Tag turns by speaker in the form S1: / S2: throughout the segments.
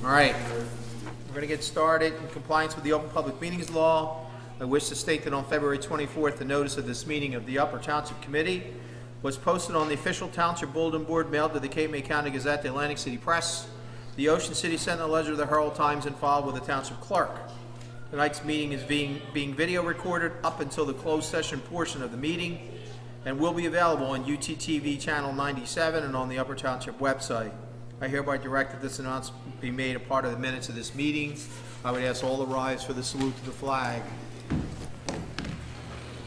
S1: All right, we're going to get started. In compliance with the Open Public Meetings Law, I wish to state that on February 24th, the notice of this meeting of the Upper Township Committee was posted on the official Township Bulletin Board mailed to the Cape May County Gazette, the Atlantic City Press, the Ocean City Sentinel Ledger, the Herald Times, and filed with the Township Clerk. Tonight's meeting is being video recorded up until the closed session portion of the meeting and will be available on UTTV Channel 97 and on the Upper Township website. I hereby direct that this announcement be made a part of the minutes of this meeting. I would ask all to rise for the salute to the flag.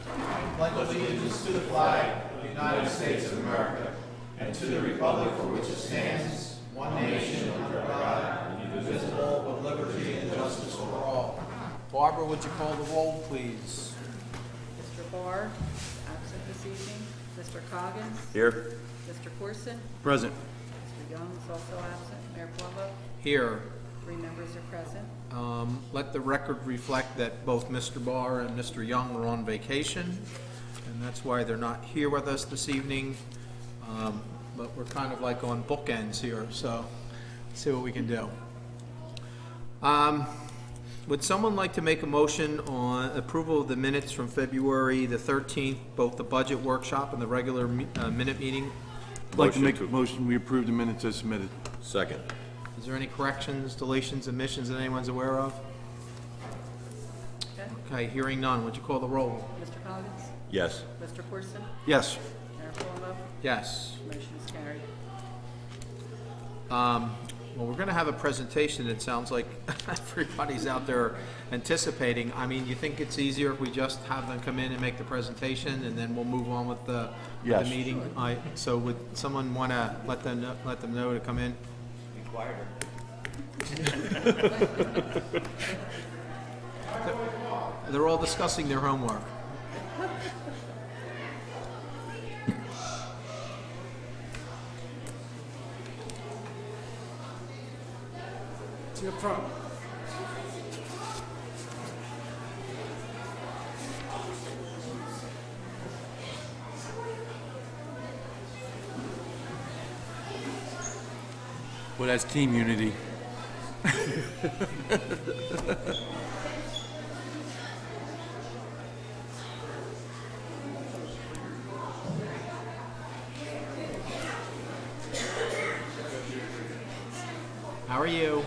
S1: I pledge allegiance to the flag of the United States of America and to the republic for which it stands, one nation under God, indivisible, with liberty and justice for all. Barbara, would you call the roll, please?
S2: Mr. Barr, absent this evening. Mr. Coggins.
S3: Here.
S2: Mr. Corson.
S3: Present.
S2: Mr. Young is also absent. Mayor Plumbo.
S1: Here.
S2: 3 members are present.
S1: Let the record reflect that both Mr. Barr and Mr. Young were on vacation, and that's why they're not here with us this evening. But we're kind of like on bookends here, so let's see what we can do. Would someone like to make a motion on approval of the minutes from February the 13th, both the budget workshop and the regular minute meeting?
S4: I'd like to make a motion, we approve the minutes as submitted.
S3: Second.
S1: Is there any corrections, deletions, omissions that anyone's aware of?
S2: Okay.
S1: Okay, hearing none. Would you call the roll?
S2: Mr. Coggins.
S3: Yes.
S2: Mr. Corson.
S4: Yes.
S2: Mayor Plumbo.
S1: Yes.
S2: Motion is carried.
S1: Well, we're going to have a presentation. It sounds like everybody's out there anticipating. I mean, you think it's easier if we just have them come in and make the presentation, and then we'll move on with the
S4: Yes.
S1: meeting? So would someone want to let them know to come in?
S3: Be quieter.
S1: They're all discussing their homework.
S4: To the front. Well, that's team unity.
S1: How are you?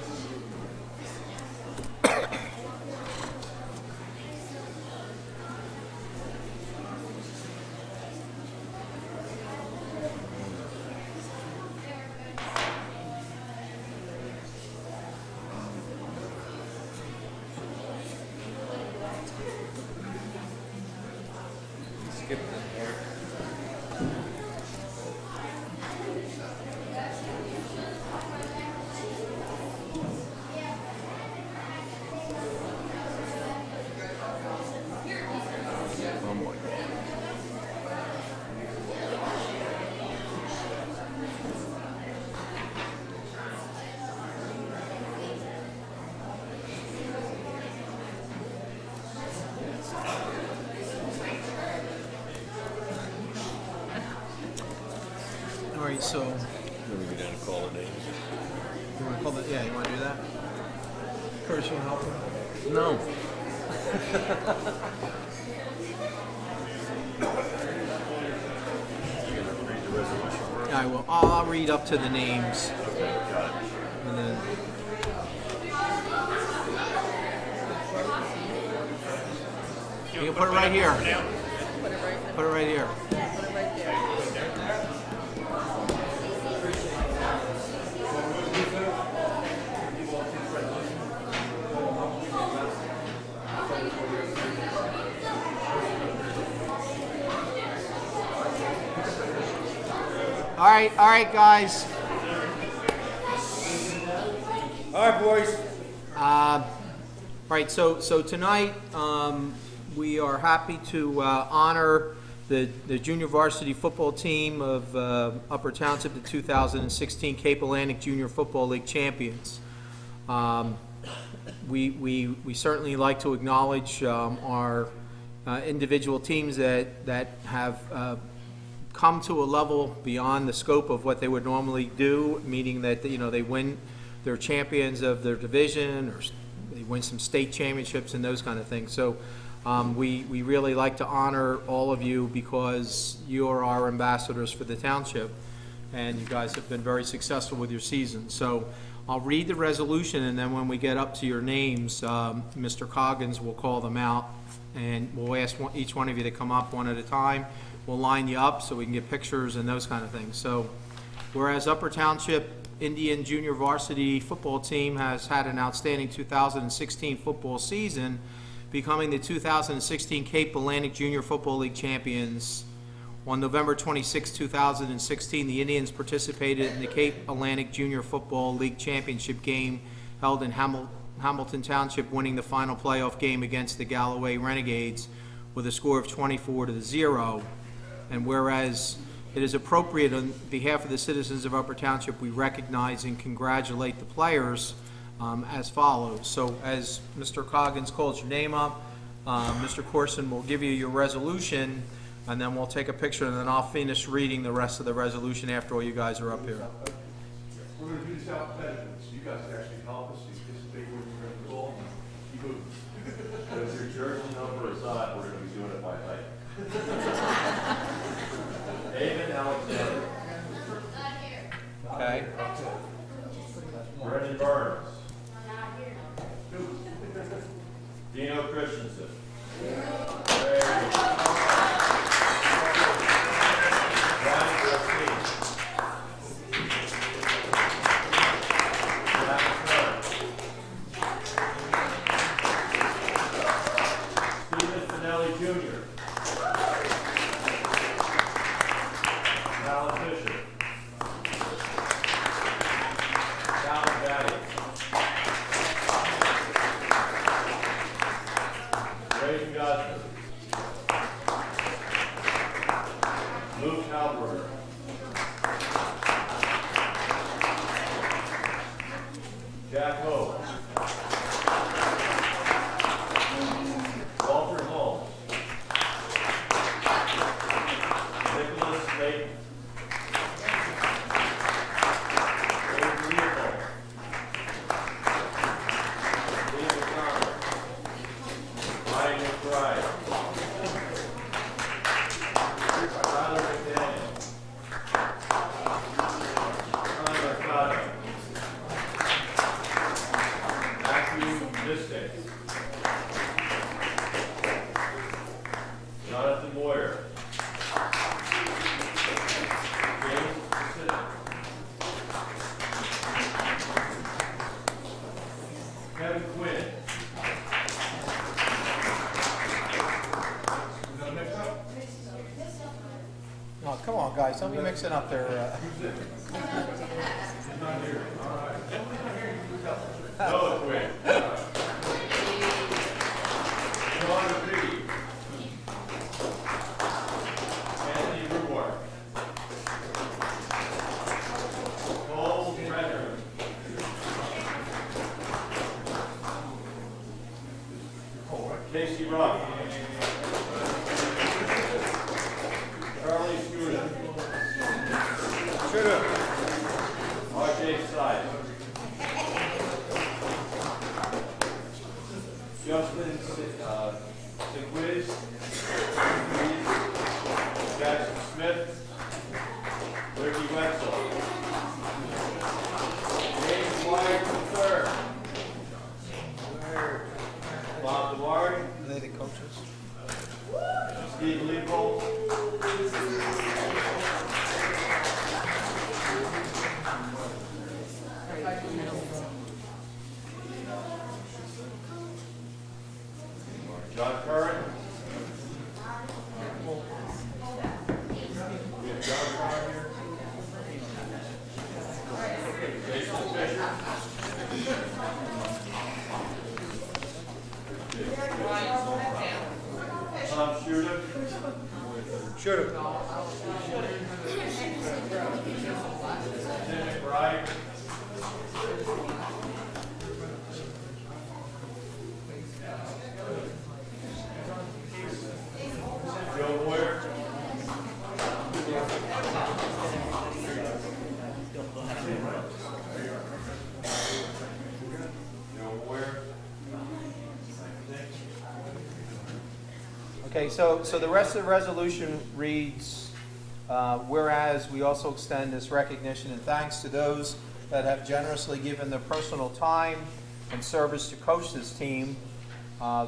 S4: Oh my God.
S1: All right, so
S3: Let me go down and call the names.
S1: you want to call it? Yeah, you want to do that? Curtis, you want to help him?
S3: No.
S1: Yeah, I will. I'll read up to the names. And then. You can put it right here. Put it right here.
S2: Put it right there.
S1: All right, guys.
S3: All right, boys.
S1: Right, so tonight we are happy to honor the junior varsity football team of Upper Township, the 2016 Cape Atlantic Junior Football League champions. We certainly like to acknowledge our individual teams that have come to a level beyond the scope of what they would normally do, meaning that they win they're champions of their division, or they win some state championships and those kind of things. So we really like to honor all of you because you are our ambassadors for the township, and you guys have been very successful with your season. So I'll read the resolution, and then when we get up to your names, Mr. Coggins will call them out, and we'll ask each one of you to come up one at a time. We'll line you up so we can get pictures and those kind of things. So whereas Upper Township Indian Junior Varsity Football Team has had an outstanding 2016 football season, becoming the 2016 Cape Atlantic Junior Football League champions. On November 26, 2016, the Indians participated in the Cape Atlantic Junior Football League Championship game held in Hamilton Township, winning the final playoff game against the Galloway Renegades with a score of 24-0. And whereas it is appropriate on behalf of the citizens of Upper Township, we recognize and congratulate the players as follows. So as Mr. Coggins calls your name up, Mr. Corson will give you your resolution, and then we'll take a picture, and then I'll finish reading the rest of the resolution after all you guys are up here.
S5: We're going to do this alphabetically, so you guys actually help us anticipate where we're going to go. Keep moving.
S3: If your jersey number is odd, we're gonna be doing it by height. David Alexander.
S1: Okay?
S3: Brendan Burns. Dino Christensen. Brian Garcia. Matt Stern. Stephen Finelli Jr. Alan Fisher. Alan Batty. Ray Gosner. Luke Halberger. Jack Hope. Walter Holmes. Nicholas Layton. Dave Leopold. David Connor. Ryan McBride. Tyler McDaniel. Tyler Mercado. Matthew Bistek. Jonathan Moyer. James Pacific. Kevin Quinn.
S1: Oh, come on, guys, don't be mixing up their,
S3: Noah Quinn. Sean Reed. Anthony Reward. Paul Renner. Casey Rock. Charlie Scuda. R.J. Side. Justin Seguiz. Jackson Smith. Ricky Wetzel. James Wyatt III. Bob DeWard.
S1: are they the coaches?
S3: Steve Leopold. John Curran. We have John Curran here. Jason Fisher. Tom Shooter.
S1: Sure.
S3: Tim McBride. Joe Moyer.
S1: Okay, so the rest of the resolution reads, whereas we also extend this recognition and thanks to those that have generously given their personal time and service to coach this team,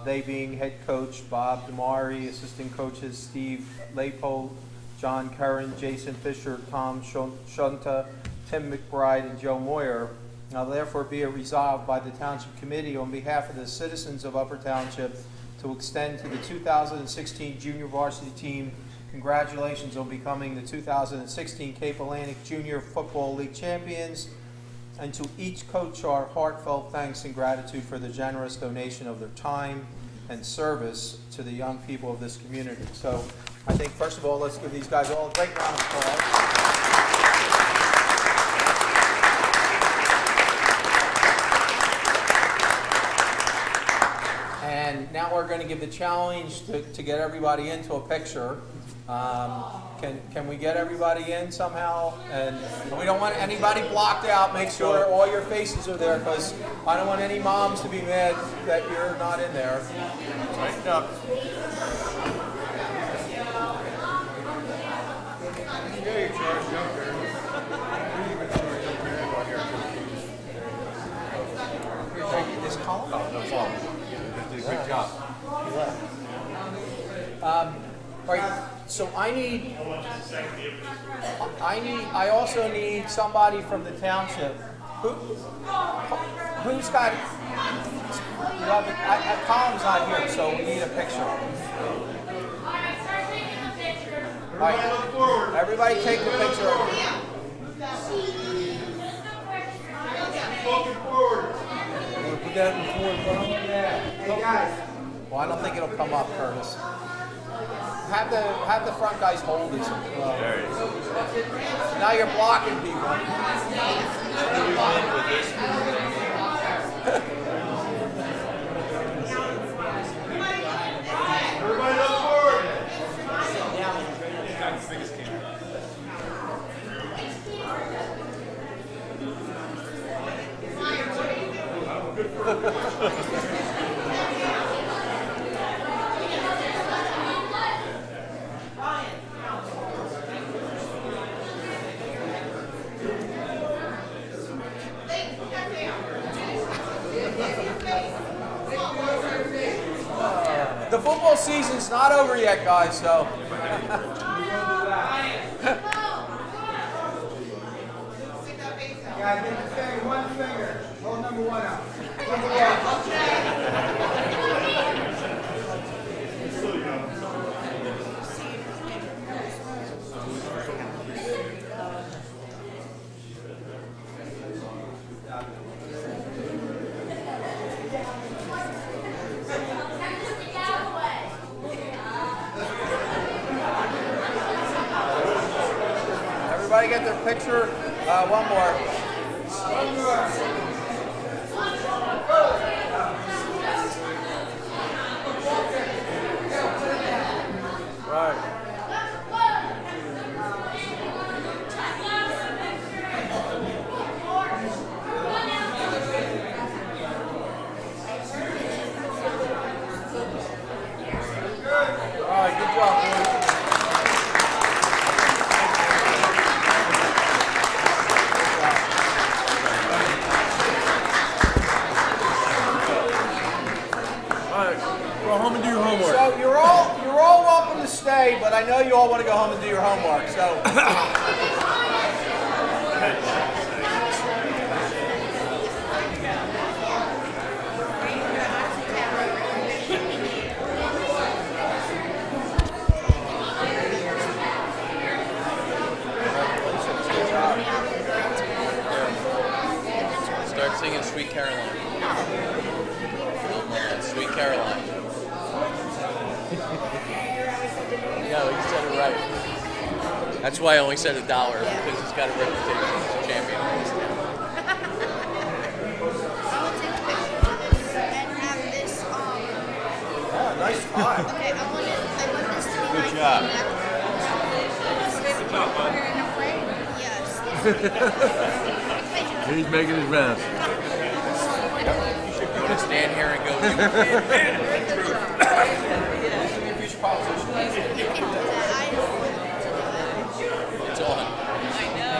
S1: they being head coach Bob Damari, assistant coaches Steve Leopold, John Curran, Jason Fisher, Tom Shunta, Tim McBride, and Joe Moyer. Now therefore be it resolved by the Township Committee on behalf of the citizens of Upper Township to extend to the 2016 Junior Varsity Team congratulations on becoming the 2016 Cape Atlantic Junior Football League champions, and to each coach our heartfelt thanks and gratitude for the generous donation of their time and service to the young people of this community. So I think first of all, let's give these guys all a great round of applause. And now we're going to give the challenge to get everybody into a picture. Can we get everybody in somehow? And we don't want anybody blocked out. Make sure all your faces are there, because I don't want any moms to be mad that you're not in there. Tighten up. This column?
S3: No problem. You did a good job.
S1: All right, so I also need somebody from the township. Who's got, Colin's not here, so we need a picture. All right, everybody take the picture. Put that in forward, hey guys. Well, I don't think it'll come up, Curtis. Have the front guys hold this. Now you're blocking people.
S5: Everybody look forward.
S1: The football season's not over yet, guys, so.
S6: Guys, get the finger, one finger. Hold number one out.
S1: Everybody get their picture. One more. Right. All right, good job, boys.
S4: Go home and do your homework.
S1: So you're all welcome to stay, but I know you all want to go home and do your homework. So.
S7: Start singing Sweet Caroline. Sweet Caroline. Yeah, you said it right. That's why I only said $1, because he's got a reputation as a champion in this town.
S1: Nice time.
S6: Okay, I want this to be
S7: Good job.
S6: Yes.
S4: He's making his rounds.
S7: You should stand here and go, you
S1: politician.
S6: You can do that. I don't want to do it.
S7: It's on.
S2: I know.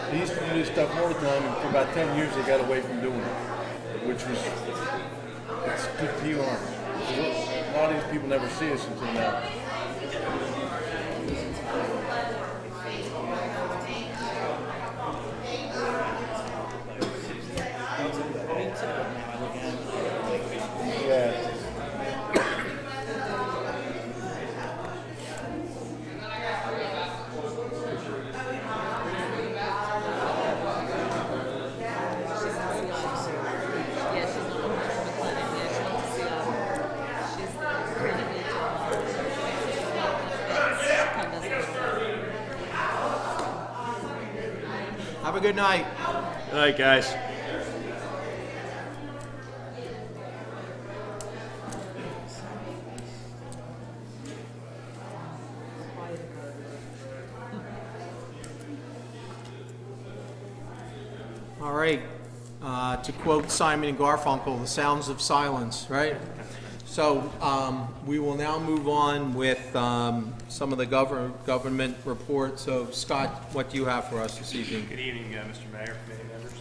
S4: They used to do this stuff all the time, and for about 10 years they got away from doing it, which was, it's good PR. A lot of these people never see us until now. Yeah.
S2: Yeah, she's not on the planet. Yeah, she wants to see she's pretty new to
S1: Have a good night.
S3: Good night, guys.
S1: All right, to quote Simon and Garfunkel, the sounds of silence, right? So we will now move on with some of the government reports. So Scott, what do you have for us this evening?
S8: Good evening, Mr. Mayor, committee members.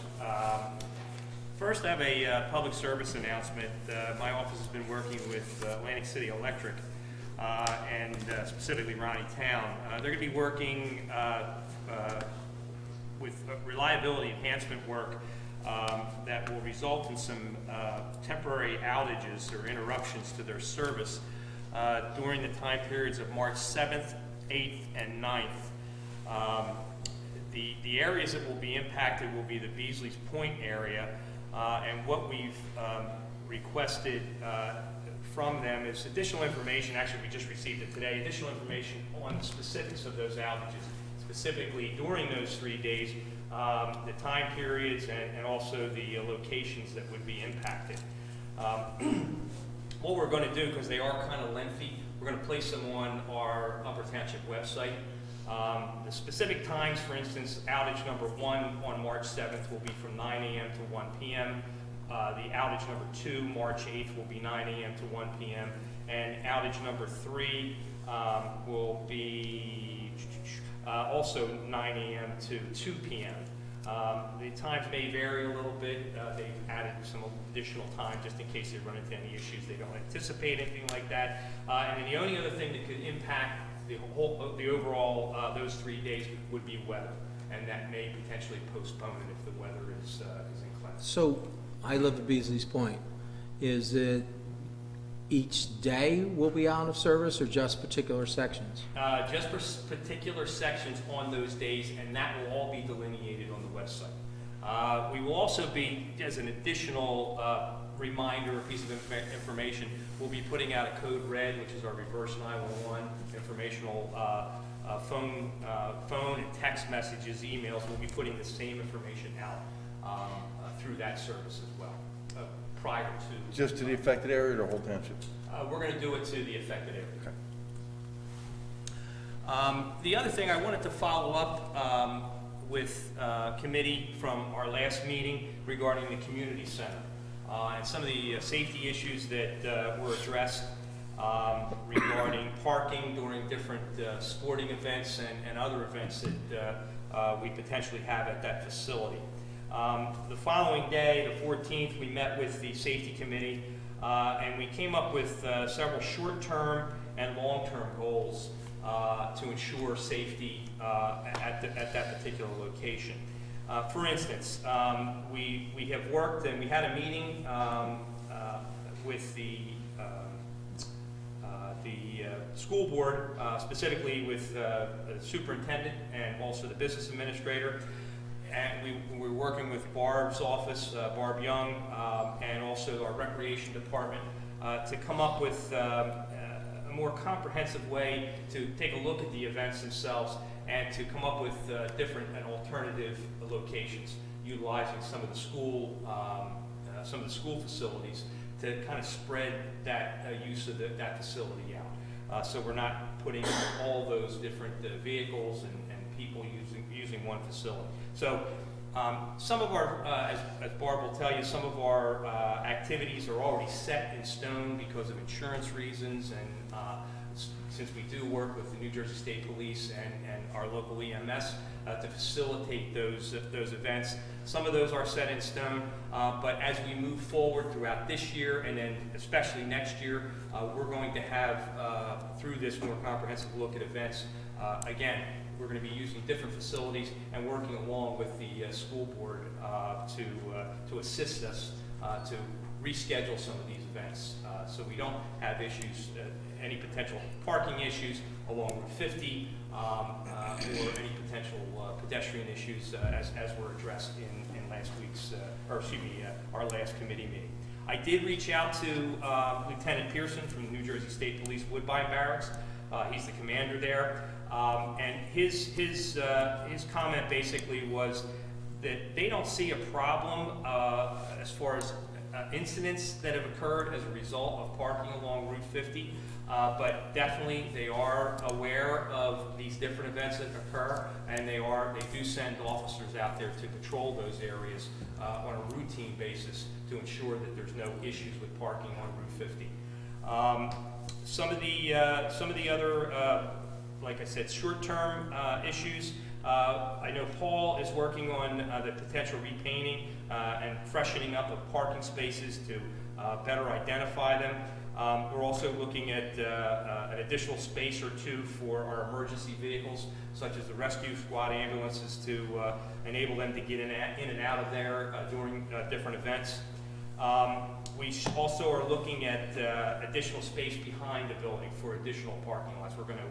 S8: First, I have a public service announcement. My office has been working with Atlantic City Electric and specifically Ronnie Town. They're going to be working with reliability enhancement work that will result in some temporary outages or interruptions to their service during the time periods of March 7th, 8th, and 9th. The areas that will be impacted will be the Beasley's Point area, and what we've requested from them is additional information. Actually, we just received it today. Additional information on the specifics of those outages, specifically during those 3 days, the time periods, and also the locations that would be impacted. What we're going to do, because they are kind of lengthy, we're going to place them on our Upper Township website. The specific times, for instance, outage number 1 on March 7th will be from 9 a.m. to 1 p.m. The outage number 2, March 8th, will be 9 a.m. to 1 p.m. And outage number 3 will be also 9 a.m. to 2 p.m. The times may vary a little bit. They've added some additional time just in case they run into any issues. They don't anticipate anything like that. And then the only other thing that could impact the overall those 3 days would be weather, and that may potentially postpone it if the weather is inclement.
S1: So I live at Beasley's Point. Is it each day will be out of service or just particular sections?
S8: Just for particular sections on those days, and that will all be delineated on the website. We will also be, as an additional reminder or piece of information, we'll be putting out a code red, which is our reverse 911 informational phone and text messages, emails. We'll be putting the same information out through that service as well, prior to.
S4: Just to the affected area or the whole township?
S8: We're going to do it to the affected area.
S4: Okay.
S8: The other thing I wanted to follow up with committee from our last meeting regarding the community center and some of the safety issues that were addressed regarding parking during different sporting events and other events that we potentially have at that facility. The following day, the 14th, we met with the safety committee and we came up with several short-term and long-term goals to ensure safety at that particular location. For instance, we have worked and we had a meeting with the school board, specifically with the superintendent and also the business administrator. And we're working with Barb's office, Barb Young, and also our recreation department to come up with a more comprehensive way to take a look at the events themselves and to come up with different and alternative locations, utilizing some of the school facilities to kind of spread that use of that facility out. So we're not putting all those different vehicles and people using one facility. So some of our, as Barb will tell you, some of our activities are already set in stone because of insurance reasons, and since we do work with the New Jersey State Police and our local EMS to facilitate those events. Some of those are set in stone, but as we move forward throughout this year and then especially next year, we're going to have, through this more comprehensive look at events, again, we're going to be using different facilities and working along with the school board to assist us to reschedule some of these events so we don't have issues, any potential parking issues along Route 50 or any potential pedestrian issues as were addressed in last week's, our last committee meeting. I did reach out to Lieutenant Pearson from the New Jersey State Police Woodbine Barracks. He's the commander there. And his comment basically was that they don't see a problem as far as incidents that have occurred as a result of parking along Route 50, but definitely they are aware of these different events that occur, and they do send officers out there to patrol those areas on a routine basis to ensure that there's no issues with parking on Route 50. Some of the other like I said, short-term issues. I know Paul is working on the potential repainting and freshening up of parking spaces to better identify them. We're also looking at an additional space or two for our emergency vehicles, such as the rescue squad ambulances, to enable them to get in and out of there during different events. We also are looking at additional space behind the building for additional parking lots. We're going to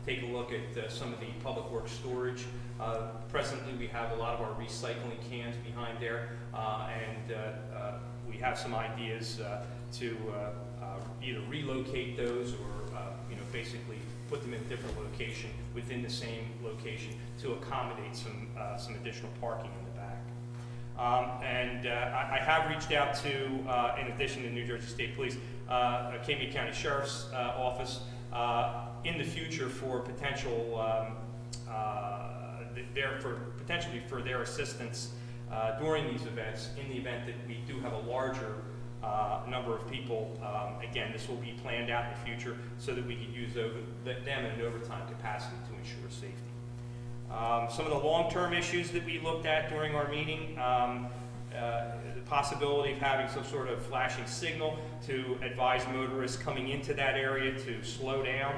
S8: take a look at some of the public works storage. Presently, we have a lot of our recycling cans behind there, and we have some ideas to either relocate those or basically put them in a different location within the same location to accommodate some additional parking in the back. I have reached out to, in addition to New Jersey State Police, Cambria County Sheriff's Office in the future for potential, potentially for their assistance during these events. In the event that we do have a larger number of people, again, this will be planned out in the future so that we can use them in an overtime capacity to ensure safety. Some of the long-term issues that we looked at during our meeting, the possibility of having some sort of flashing signal to advise motorists coming into that area to slow down,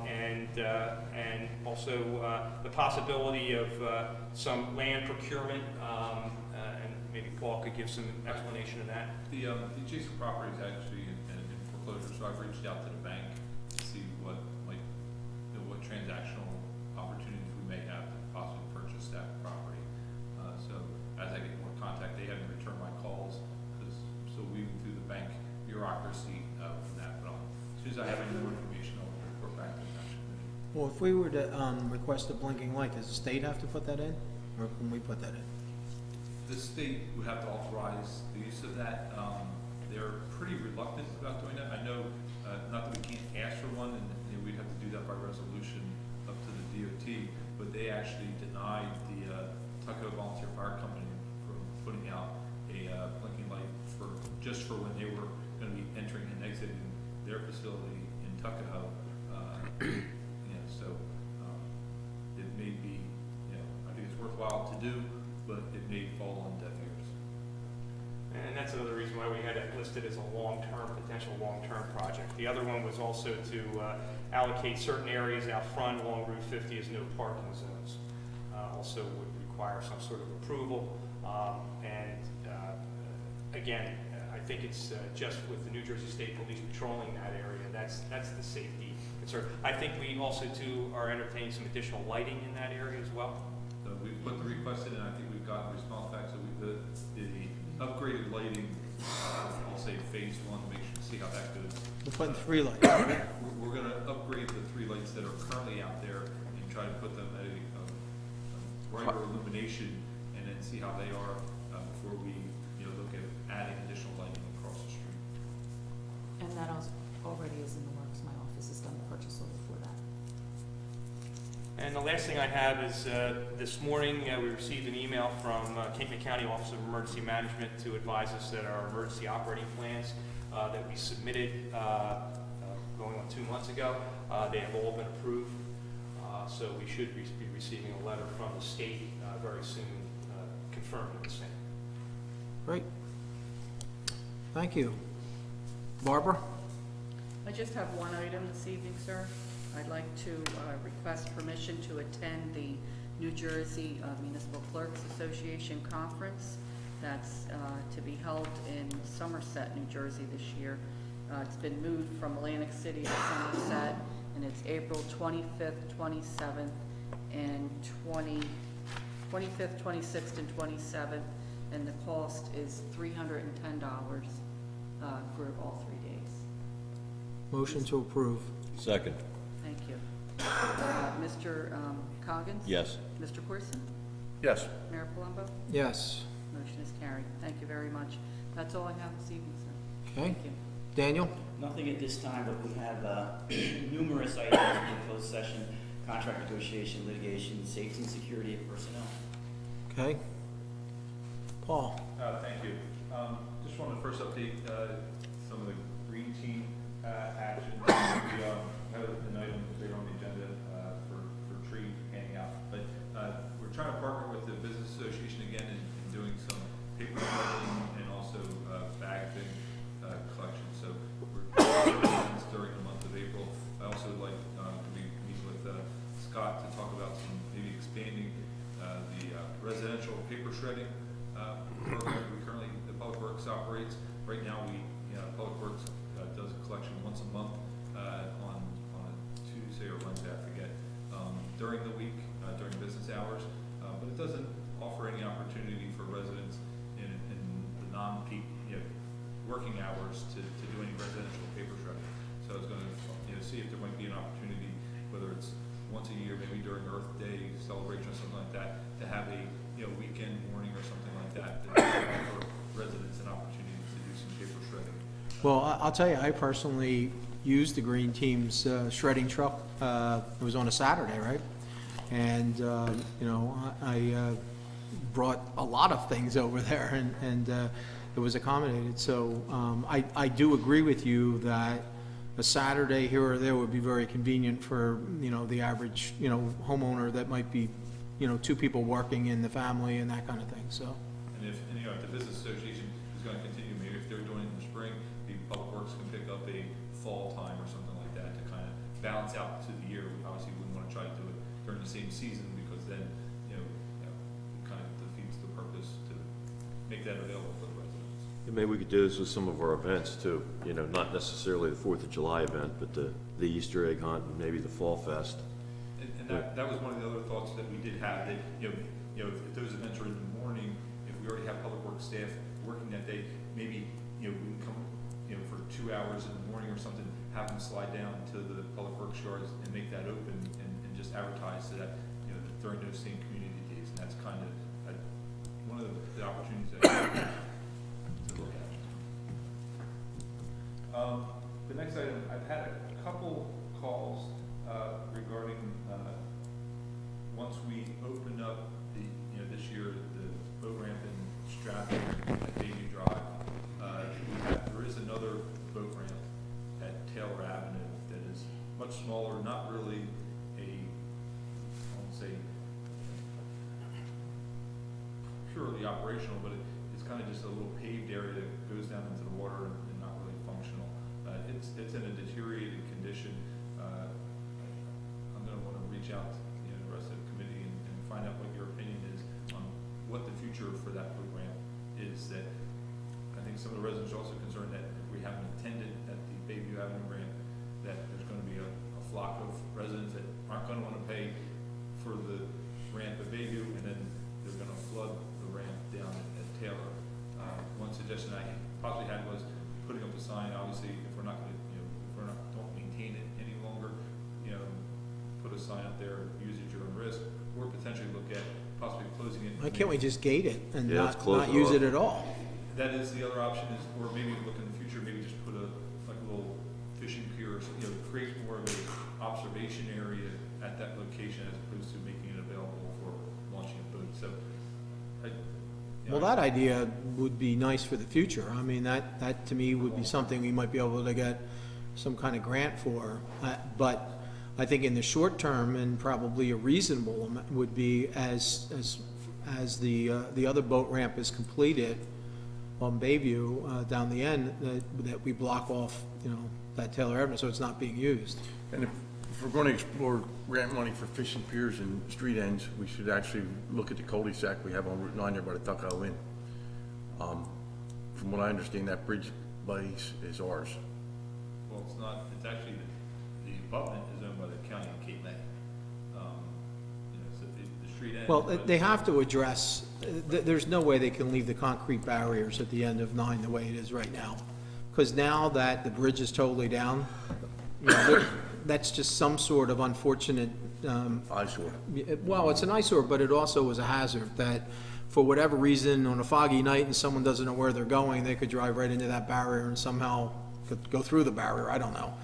S8: and also the possibility of some land procurement, and maybe Paul could give some explanation of that.
S9: The adjacent property is actually in foreclosure, so I've reached out to the bank to see what transactional opportunities we may have to possibly purchase that property. So as I get more contact, they haven't returned my calls, because still weaving through the bank bureaucracy from that. But as soon as I have any more information, I'll report back to the township.
S1: Well, if we were to request a blinking light, does the state have to put that in, or can we put that in?
S9: The state would have to authorize the use of that. They're pretty reluctant about doing that. I know, not that we can't ask for one, and we'd have to do that by resolution up to the DOT, but they actually denied the Tuckahoe Volunteer Fire Company from putting out a blinking light just for when they were going to be entering and exiting their facility in Tuckahoe. So it may be, I think it's worthwhile to do, but it may fall on deaf ears.
S8: And that's another reason why we had it listed as a potential long-term project. The other one was also to allocate certain areas out front along Route 50 as no parking zones. Also would require some sort of approval. Again, I think it's just with the New Jersey State Police patrolling that area, that's the safety concern. I think we also too are entertaining some additional lighting in that area as well.
S9: So we've put the request in, and I think we've gotten a response back. So the upgraded lighting, I'll say phase one, to see how that goes.
S1: We're putting 3 lights.
S9: We're we're gonna upgrade the 3 lights that are currently out there and try to put them at a brighter illumination, and then see how they are before we, look at adding additional lighting across the street.
S2: And that already is in the works. My office has done the purchase order for that.
S8: And the last thing I have is, this morning, we received an email from Kingman County Office of Emergency Management to advise us that our emergency operating plans that we submitted going on 2 months ago, they have all been approved. So we should be receiving a letter from the state very soon confirming the same.
S1: Great. Thank you. Barbara?
S10: I just have one item this evening, sir. I'd like to request permission to attend the New Jersey Municipal Clerks Association Conference. That's to be held in Somerset, New Jersey this year. It's been moved from Atlantic City to Somerset, and it's April 25th, 27th, and 25th, 26th, and 27th, and the cost is $310 for all 3 days.
S1: Motion to approve.
S3: Second.
S10: Thank you. Mr. Coggins?
S3: Yes.
S10: Mr. Corson?
S4: Yes.
S10: Mayor Palumbo?
S1: Yes.
S10: Motion is carried. Thank you very much. That's all I have this evening, sir.
S1: Okay.
S10: Thank you.
S1: Daniel?
S11: Nothing at this time, but we have numerous items in closed session, contract negotiation, litigation, safety and security of personnel.
S1: Okay. Paul?
S9: Thank you. Just wanted to first update some of the green team actions. We have an item there on the agenda for tree handing out, but we're trying to partner with the Business Association again in doing some paper collection and also bag thing collection. So we're doing this during the month of April. I also would like to meet with Scott to talk about maybe expanding the residential paper shredding program we currently, the Public Works operates. Right now, Public Works does a collection once a month on a Tuesday or Wednesday, I forget, during the week, during business hours, but it doesn't offer any opportunity for residents in the non-peak working hours to do any residential paper shredding. So it's going to see if there might be an opportunity, whether it's once a year, maybe during Earth Day celebration or something like that, to have a weekend morning or something like that offer residents an opportunity to do some paper shredding.
S1: Well, I'll tell you, I personally used the Green Team's shredding truck. It was on a Saturday, right? And, I brought a lot of things over there, and it was accommodated. So I do agree with you that a Saturday here or there would be very convenient for, the average, homeowner that might be, 2 people working in the family and that kind of thing, so.
S9: And if the Business Association is going to continue, maybe if they're doing it in the spring, the Public Works can pick up a fall time or something like that to kind of balance out to the year. We obviously wouldn't want to try to do it during the same season, because then, it kind of defeats the purpose to make that available for the residents.
S3: And maybe we could do this with some of our events too, not necessarily the 4th of July event, but the Easter egg hunt and maybe the Fall Fest.
S9: And that was one of the other thoughts that we did have, that, if those events are in the morning, if we already have Public Works staff working that day, maybe, we can come, for 2 hours in the morning or something, have them slide down to the Public Works yards and make that open and just advertise so that, during those same community days. And that's kind of one of the opportunities that to look at. The next item, I've had a couple calls regarding once we open up this year, the boat ramp in Stratford at Bayview Drive, there is another boat ramp at Taylor Avenue that is much smaller, not really I won't say purely operational, but it's kind of just a little paved area that goes down into the water and not really functional. It's in a deteriorated condition. I'm going to want to reach out to the rest of the committee and find out what your opinion is on what the future for that boat ramp is. That I think some of the residents are also concerned that if we have an attendant at the Bayview Avenue ramp, that there's going to be a flock of residents that aren't going to want to pay for the ramp at Bayview, and then they're going to flood the ramp down at Taylor. One suggestion I possibly had was putting up a sign. Obviously, if we're not going to, if we're not don't maintain it any longer, put a sign up there, use at your own risk, or potentially look at possibly closing it.
S1: Why can't we just gate it and
S3: Yeah, let's
S1: not
S3: close it
S1: use
S3: off.
S1: it at all?
S9: That is the other option is, or maybe look in the future, maybe just put a, like a little fishing pier, or something, create more of a observation area at that location as opposed to making it available for launching a boat. So,
S1: Well, that idea would be nice for the future. I mean, that to me would be something we might be able to get some kind of grant for. But I think in the short term, and probably a reasonable amount, would be as the other boat ramp is completed on Bayview, down the end, that we block off, that Taylor Avenue, so it's not being used.
S4: And if we're going to explore grant money for fishing piers and street ends, we should actually look at the cul-de-sac we have on Route 9 there by the Tuckahoe Inn. From what I understand, that bridge base is ours.
S9: well, it's not, it's actually, the abutment is owned by the county of Cape May. So the street end.
S1: Well, they have to address, there's no way they can leave the concrete barriers at the end of 9 the way it is right now. Because now that the bridge is totally down, that's just some sort of unfortunate,
S4: Eyesore.
S1: well, it's an eyesore, but it also is a hazard that for whatever reason, on a foggy night and someone doesn't know where they're going, they could drive right into that barrier and somehow could go through the barrier, I don't know.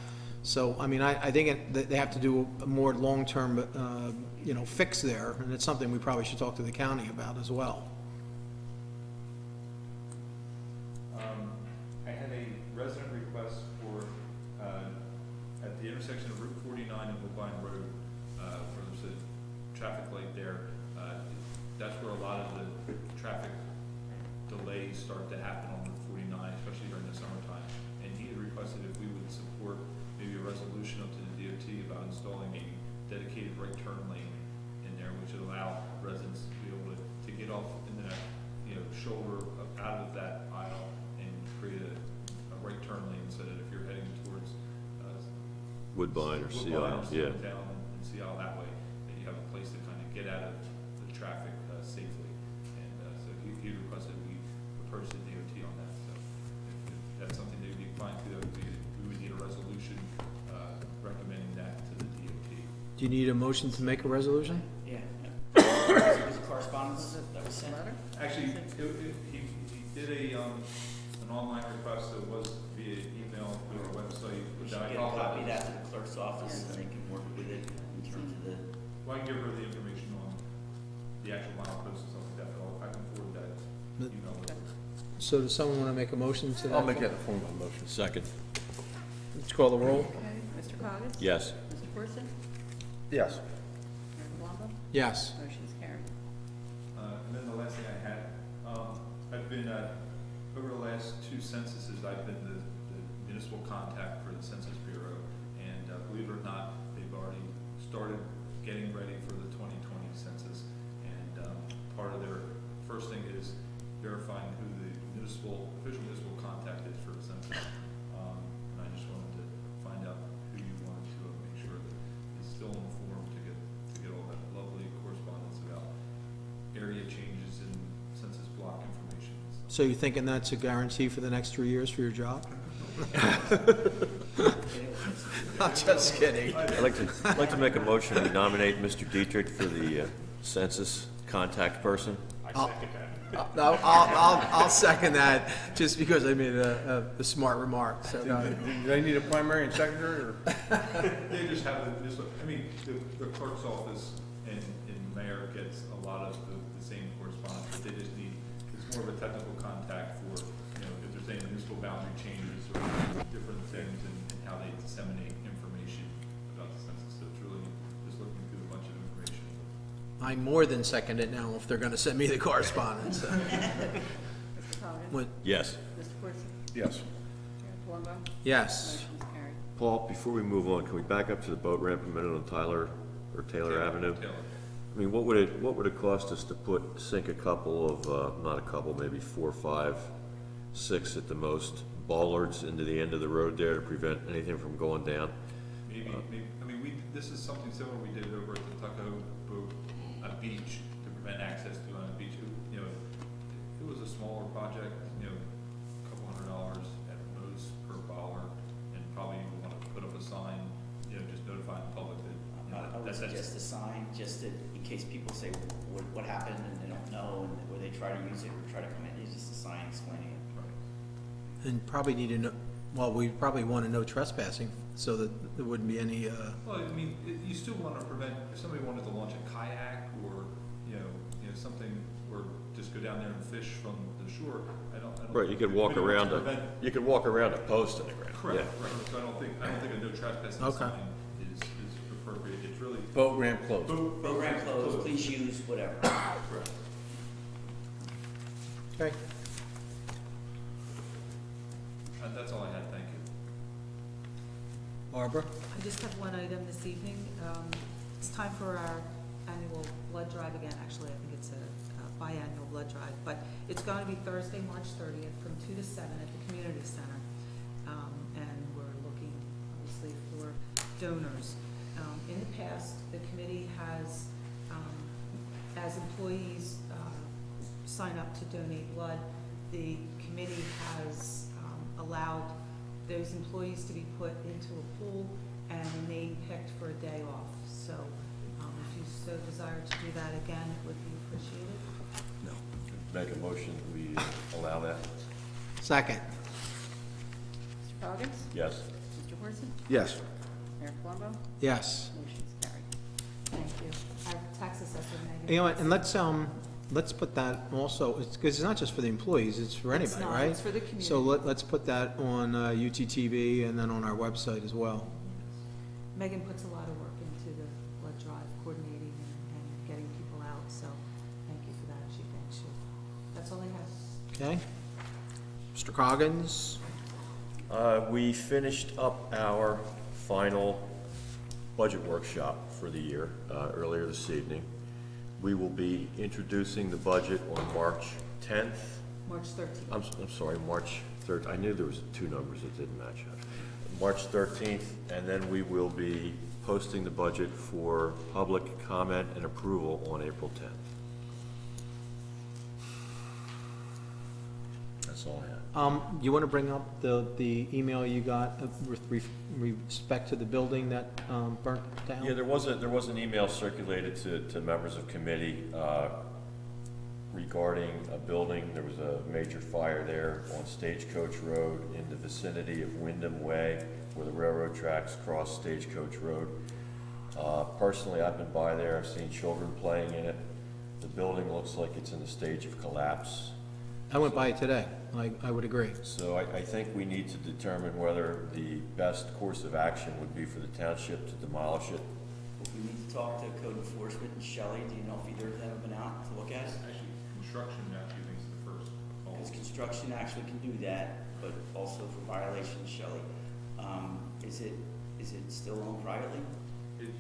S1: So, I mean, I think they have to do a more long-term, fix there, and it's something we probably should talk to the county about as well.
S9: I had a resident request for, at the intersection of Route 49 and Woodbine Road, where there's a traffic light there. That's where a lot of the traffic delays start to happen on Route 49, especially during the summertime. And he had requested if we would support maybe a resolution up to the DOT about installing a dedicated right turn lane in there, which would allow residents to be able to get off into that, shoulder out of that aisle and create a right turn lane so that if you're heading towards
S3: Woodbine or Sea
S9: Woodbine
S3: Isle,
S9: or
S3: yeah.
S9: down and Sea Isle that way, that you have a place to kind of get out of the traffic safely. And so he requested we approach the DOT on that. So if that's something they would be inclined to, we would need a resolution recommending that to the DOT.
S1: Do you need a motion to make a resolution?
S11: Yeah. There's correspondence that was sent.
S10: Letter?
S9: Actually, he did an online request that was via email through our website.
S11: We
S9: which
S11: should
S9: I
S11: get a
S9: followed up
S11: copy of
S9: with.
S11: that to the clerk's office, and they can work with it in terms of the,
S9: Well, I can give her the information on the actual mileposts and stuff like that, but I can forward that email over.
S1: So does someone want to make a motion to that?
S4: I'll make that a formal motion.
S3: Second.
S1: Let's call the roll.
S10: Okay, Mr. Coggins?
S3: Yes.
S10: Mr. Corson?
S4: Yes.
S10: Mayor Palumbo?
S1: Yes.
S10: Motion's carried.
S9: And then the last thing I had, I've been, over the last 2 censuses, I've been the municipal contact for the Census Bureau. And believe it or not, they've already started getting ready for the 2020 census. And part of their first thing is verifying who the official municipal contact is for the census. And I just wanted to find out who you wanted to make sure that is still informed to get all that lovely correspondence about area changes in census block information and stuff.
S1: So you're thinking that's a guarantee for the next 3 years for your job? I'm just kidding.
S3: I'd like to make a motion to nominate Mr. Dietrich for the census contact person.
S8: I second that.
S1: I'll second that, just because I made a smart remark, so.
S4: Do they need a primary and secondary, or?
S9: They just have the clerk's office and mayor gets a lot of the same correspondence, but they just need, it's more of a technical contact for, if there's any municipal boundary changes or different things and how they disseminate information about the census. So it's really just looking through a bunch of information.
S1: I more than second it now if they're gonna send me the correspondence.
S10: Mr. Coggins?
S1: What-
S10: Mr.
S1: Yes.
S10: Corson?
S4: Yes.
S10: Mayor Palumbo?
S1: Yes.
S10: Motion's carried.
S3: Paul, before we move on, can we back up to the boat ramp a minute on Taylor Avenue?
S9: Taylor.
S3: I mean, what would it cost us to sink a couple of, not a couple, maybe 4, 5, 6 at the most, bollards into the end of the road there to prevent anything from going down?
S9: Maybe, this is something similar we did over at the Tuckahoe Beach to prevent access to on the beach. It was a smaller project, a couple $100 at most per bollard, and probably you want to put up a sign, just notifying the public that,
S11: I'll is it just a sign, just that in case people say, what happened, and they don't know, and or they try to use it, or try to come in, it's just a sign explaining it.
S1: And probably need to know, well, we probably want to know trespassing so that there wouldn't be any,
S9: Well, I mean, you still want to prevent, if somebody wanted to launch a kayak or, something, or just go down there and fish from the shore, I don't.
S3: Right, you could walk around a post in the ground.
S9: Correct,
S3: Yeah.
S9: right, so I don't think a no trespassing
S1: Okay.
S9: sign is appropriate, it's really.
S4: Boat ramp closed.
S11: Boat ramp closed, please use whatever.
S9: Correct.
S1: okay.
S9: That's all I had, thank you.
S1: Barbara?
S2: I just have one item this evening. It's time for our annual blood drive again. Actually, I think it's a biannual blood drive, but it's going to be Thursday, March 30th, from 2 to 7 at the community center. And we're looking, obviously, for donors. In the past, the committee has, as employees sign up to donate blood, the committee has allowed those employees to be put into a pool and a name picked for a day off. So if you so desire to do that again, it would be appreciated.
S1: No.
S3: Make a motion, we allow that?
S1: Second?
S10: Mr. Poggins?
S3: Yes.
S10: Mr. Horson?
S1: Yes.
S10: Mayor Colombo?
S1: Yes.
S10: Motion's carried.
S2: Thank you. Our tax assessor, Megan.
S1: You know what, and let's put that also, because it's not just for the employees, it's for
S2: It's
S1: anybody,
S2: not,
S1: right?
S2: it's for the community.
S1: So let's put that on UTTV and then on our website as well.
S2: Megan puts a lot of work into the blood drive, coordinating and getting people out, so thank you for that. She thanks you. That's all I have.
S1: Okay? Mr. Coggins?
S3: We finished up our final budget workshop for the year earlier this evening. We will be introducing the budget on March 10th.
S2: March 13th.
S3: I'm sorry, March 3rd. I knew there was two numbers that didn't match up. March 13th, and then we will be posting the budget for public comment and approval on April 10th. That's all I have.
S1: You want to bring up the email you got with respect to the building that burnt down?
S3: Yeah, there was an email circulated to members of committee regarding a building. There was a major fire there on Stagecoach Road in the vicinity of Wyndham Way, where the railroad tracks cross Stagecoach Road. Personally, I've been by there. I've seen children playing in it. The building looks like it's in the stage of collapse.
S1: I went by it today. I would agree.
S3: So I think we need to determine whether the best course of action would be for the township to demolish it.
S11: We need to talk to code enforcement and Shelley. Do you know if either of them have been out to look at it?
S9: Actually, construction actually makes the first call.
S11: Because construction actually can do that, but also for violations, Shelley. Is it still owned privately?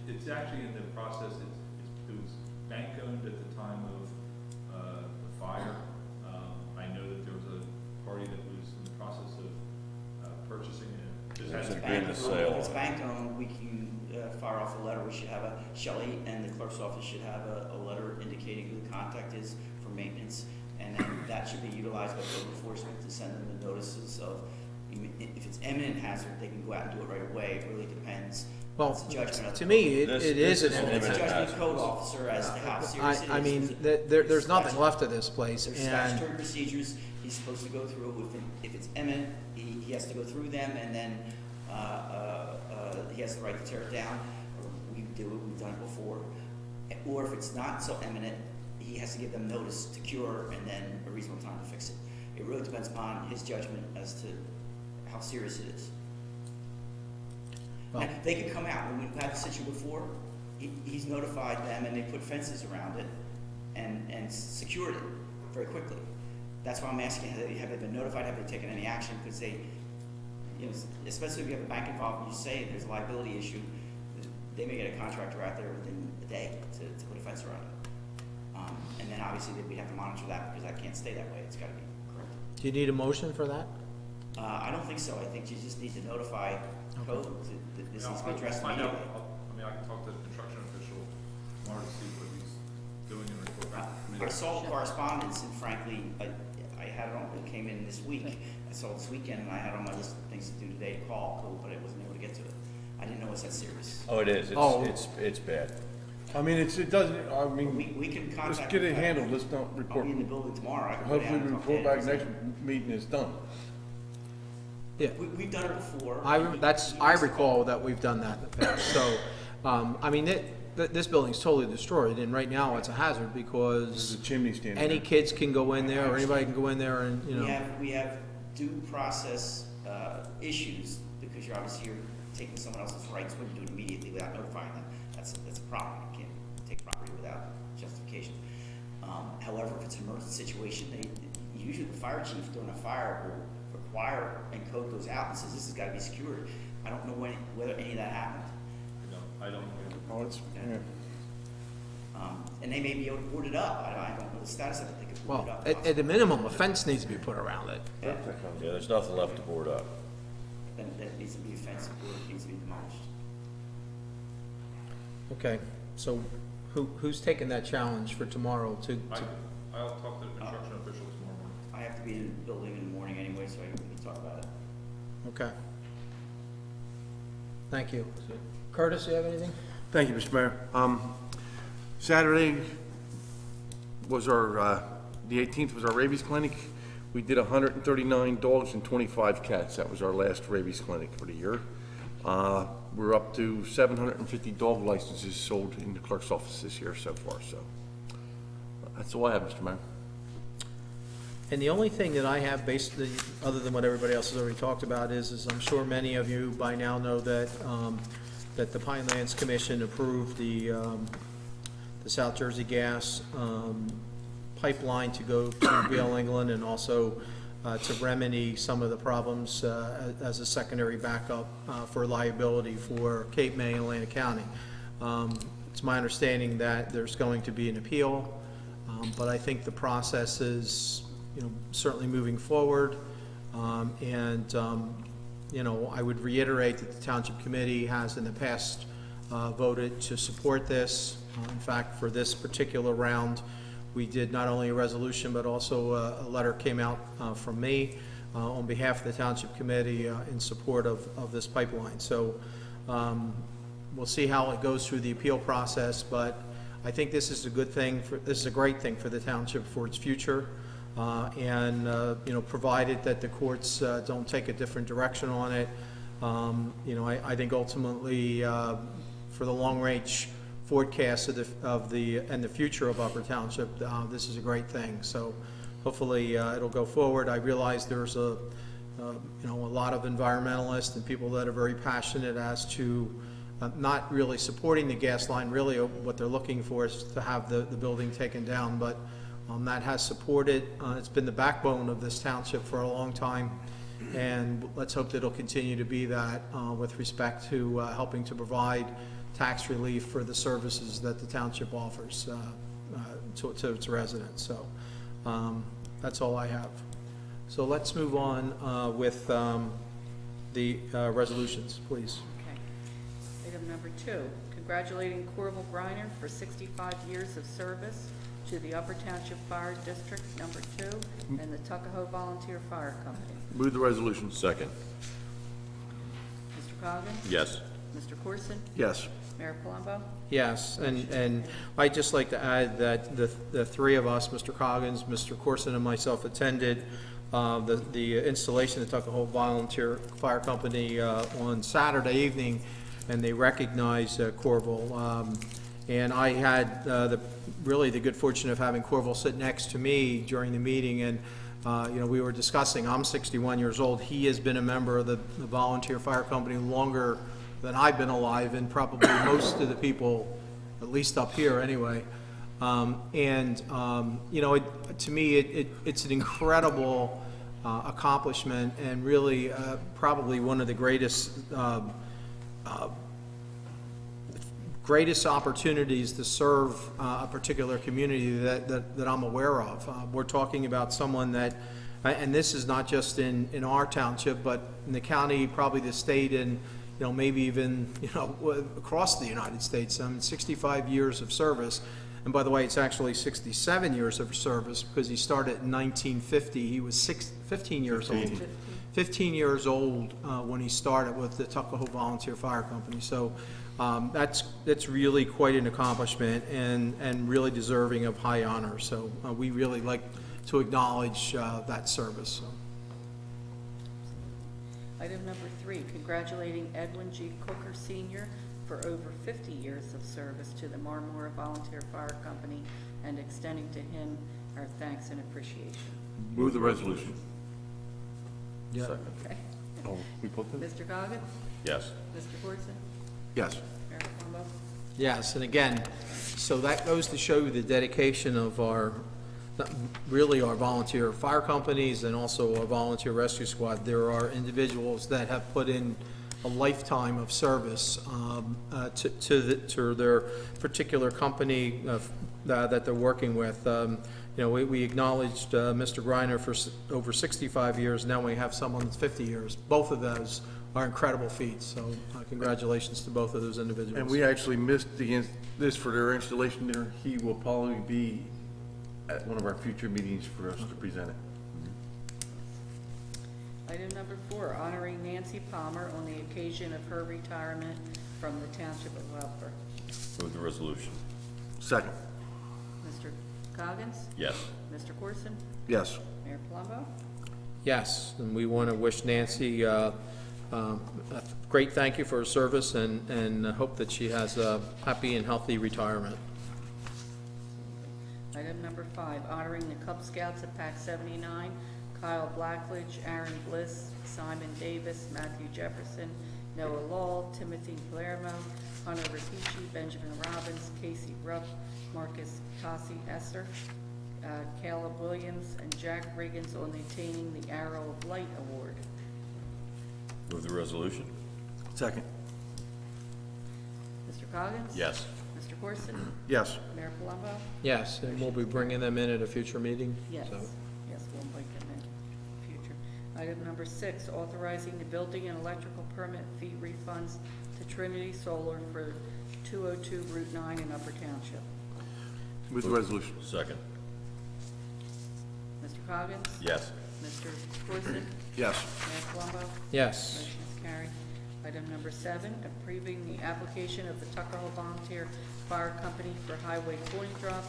S9: It's actually in the process, it was bank owned at the time of the fire. I know that there was a party that was in the process of purchasing it. Just
S3: There's
S9: has
S3: an
S9: to
S3: agreement
S9: be-
S3: to sale.
S11: If it's bank owned, we can fire off a letter. We should have Shelley and the clerk's office should have a letter indicating who the contact is for maintenance. And then that should be utilized by code enforcement to send them the notices of, if it's imminent hazard, they can go out and do it right away. It really depends.
S1: Well,
S11: It's a judgment of
S1: to
S11: the
S1: me,
S3: This
S1: it is an
S3: is an
S11: It's a
S1: imminent.
S3: imminent
S11: judgment of
S3: hazard.
S11: code officer as to how serious it is.
S1: I mean, there's nothing left of this place,
S11: There's
S1: and
S11: statutory procedures he's supposed to go through. If it's imminent, he has to go through them, and then he has the right to tear it down, or we do it, we've done it before. Or if it's not so imminent, he has to give them notice to cure, and then a reasonable time to fix it. It really depends upon his judgment as to how serious it is.
S1: Well-
S11: Now, they could come out, when we've had the situation before, he's notified them, and they put fences around it and secured it very quickly. That's why I'm asking, have they been notified, have they taken any action? Because they, especially if you have a bank involved, and you say there's a liability issue, they may get a contractor out there within a day to put a fence around it. And then obviously we'd have to monitor that, because that can't stay that way, it's gotta be correct.
S1: do you need a motion for that?
S11: I don't think so, I think you just need to notify code that this needs to be addressed
S9: I'll find out.
S11: immediately.
S9: I can talk to the construction official tomorrow to see what he's doing and report back to the
S11: I
S9: committee.
S11: saw the correspondence, and frankly, I had it on, it came in this week. I saw it this weekend, and I had it on my list of things to do today to call, but I wasn't able to get to it. I didn't know it was that serious.
S3: Oh, it is,
S1: Oh.
S3: it's bad.
S4: I mean, it doesn't, I mean,
S11: We can contact.
S4: let's get it handled, let's not
S11: I'll
S4: report.
S11: be in the building tomorrow. I can go
S4: Hopefully
S11: down
S4: we
S11: and talk
S4: report
S11: to
S4: back
S11: Ed.
S4: next meeting is done.
S1: Yeah.
S11: We've done it before.
S1: I recall that we've done that in the past, so, I mean, this building's totally destroyed, and right now it's a hazard
S4: There's
S1: because
S4: a chimney standing
S1: any
S4: there.
S1: kids can go in there, or anybody can go in there and, you know.
S11: We have due process, issues, because you're obviously taking someone else's rights when you do it immediately without notifying them. That's a problem. You can't take property without justification. However, if it's an emergency situation, usually the fire chief during a fire will require, and code goes out and says, this has gotta be secured. I don't know whether any of that happened.
S9: I don't.
S4: Oh, it's, yeah.
S11: And they may be able to board it up. I don't know the status of it. They could board
S1: Well,
S11: it up.
S1: at the minimum, a fence needs to be put around it.
S11: Yeah.
S3: Yeah, there's nothing left to board up.
S11: Then that needs to be a fence, or it needs to be demolished.
S1: Okay, so who's taking that challenge for tomorrow to,
S9: I'll talk to the construction official tomorrow morning.
S11: I have to be in the building in the morning anyway, so we can talk about it.
S1: okay. Thank you. Curtis, you have anything?
S4: Thank you, Mr. Mayor. Saturday was our, the 18th was our rabies clinic. We did 139 dogs and 25 cats. That was our last rabies clinic for the year. We're up to 750 dog licenses sold in the clerk's office this year so far, so. That's all I have, Mr. Mayor.
S1: And the only thing that I have basically, other than what everybody else has already talked about, is I'm sure many of you by now know that, that the Pinelands Commission approved the South Jersey Gas, pipeline to go to Beale England, and also, to remedy some of the problems, as a secondary backup, for liability for Cape May and Atlantic County. It's my understanding that there's going to be an appeal, but I think the process is, you know, certainly moving forward. You know, I would reiterate that the Township Committee has in the past voted to support this. In fact, for this particular round, we did not only a resolution, but also a letter came out from me on behalf of the Township Committee in support of this pipeline. So we'll see how it goes through the appeal process, but I think this is a good thing, this is a great thing for the Township for its future. You know, provided that the courts don't take a different direction on it, you know, I think ultimately for the long-range forecast of the future of Upper Township, this is a great thing. So hopefully it'll go forward. I realize there's you know, a lot of environmentalists and people that are very passionate as to not really supporting the gas line. Really, what they're looking for is to have the building taken down, but that has supported, it's been the backbone of this township for a long time, and let's hope that it'll continue to be that with respect to helping to provide tax relief for the services that the township offers to its residents. So that's all I have. So let's move on with the resolutions, please.
S10: Okay. Item number 2, congratulating Corval Griner for 65 years of service to the Upper Township Fire District number 2 and the Tuckahoe Volunteer Fire Company.
S4: Move the resolution.
S3: Second.
S10: Mr. Coggin?
S3: Yes.
S10: Mr. Corson?
S4: Yes.
S10: Mayor Palumbo?
S1: Yes, and I'd just like to add that the three of us, Mr. Coggins, Mr. Corson, and myself, attended the installation of the Tuckahoe Volunteer Fire Company on Saturday evening, and they recognized Corval. And I had really the good fortune of having Corval sit next to me during the meeting, and you know, we were discussing, I'm 61 years old, he has been a member of the volunteer fire company longer than I've been alive, and probably most of the people, at least up here anyway. You know, to me, it's an incredible accomplishment, and really probably one of the greatest opportunities to serve a particular community that I'm aware of. We're talking about someone that, and this is not just in our township, but in the county, probably the state, and you know, maybe even, you know, across the United States. 65 years of service. And by the way, it's actually 67 years of service, because he started in 1950. He was 15 years old. 15 years old when he started with the Tuckahoe Volunteer Fire Company. So that's really quite an accomplishment and really deserving of high honor. So we really like to acknowledge that service. So.
S10: Item number 3, congratulating Edwin G. Cooker Sr. for over 50 years of service to the Marmora Volunteer Fire Company and extending to him our thanks and appreciation.
S4: Move the resolution.
S1: Yeah.
S3: Second.
S10: Okay.
S4: Oh, we both did?
S10: Mr. Goggins?
S3: Yes.
S10: Mr. Corson?
S4: Yes.
S10: Mayor Palumbo?
S1: Yes, and again, so that goes to show you the dedication of our, really our volunteer fire companies and also our volunteer rescue squad. There are individuals that have put in a lifetime of service to their particular company that they're working with. You know, we acknowledged Mr. Griner for over 65 years. Now we have someone that's 50 years. Both of those are incredible feats. So congratulations to both of those individuals.
S4: And we actually missed this for their installation there. He will probably be at one of our future meetings for us to present it.
S10: Item number 4, honoring Nancy Palmer on the occasion of her retirement from the Township of Wellford.
S3: Move the resolution.
S4: Second.
S10: Mr. Coggins?
S3: Yes.
S10: Mr. Corson?
S4: Yes.
S10: Mayor Palumbo?
S1: Yes, and we want to wish Nancy a great thank you for her service and hope that she has a happy and healthy retirement.
S10: Item number 5, honoring the Cub Scouts of Pac 79, Kyle Blackledge, Aaron Bliss, Simon Davis, Matthew Jefferson, Noah Law, Timothy Palermo, Hunter Rapici, Benjamin Robbins, Casey Rupp, Marcus Tassi Esser, Caleb Williams, and Jack Riggins on attaining the Arrow of Light Award.
S3: Move the resolution.
S4: Second.
S10: Mr. Coggins?
S3: Yes.
S10: Mr. Corson?
S4: Yes.
S10: Mayor Palumbo?
S1: Yes, and we'll be bringing them in at a future meeting.
S10: Yes,
S1: So,
S10: yes, we'll invite them in future. Item number 6, authorizing the building and electrical permit fee refunds to Trinity Solar for 202 Route 9 in Upper Township.
S4: Move the resolution.
S3: Second.
S10: Mr. Coggins?
S3: Yes.
S10: Mr. Corson?
S4: Yes.
S10: Mayor Palumbo?
S1: yes,
S10: Motion is carried. Item number 7, approving the application of the Tuckahoe Volunteer Fire Company for highway coin drops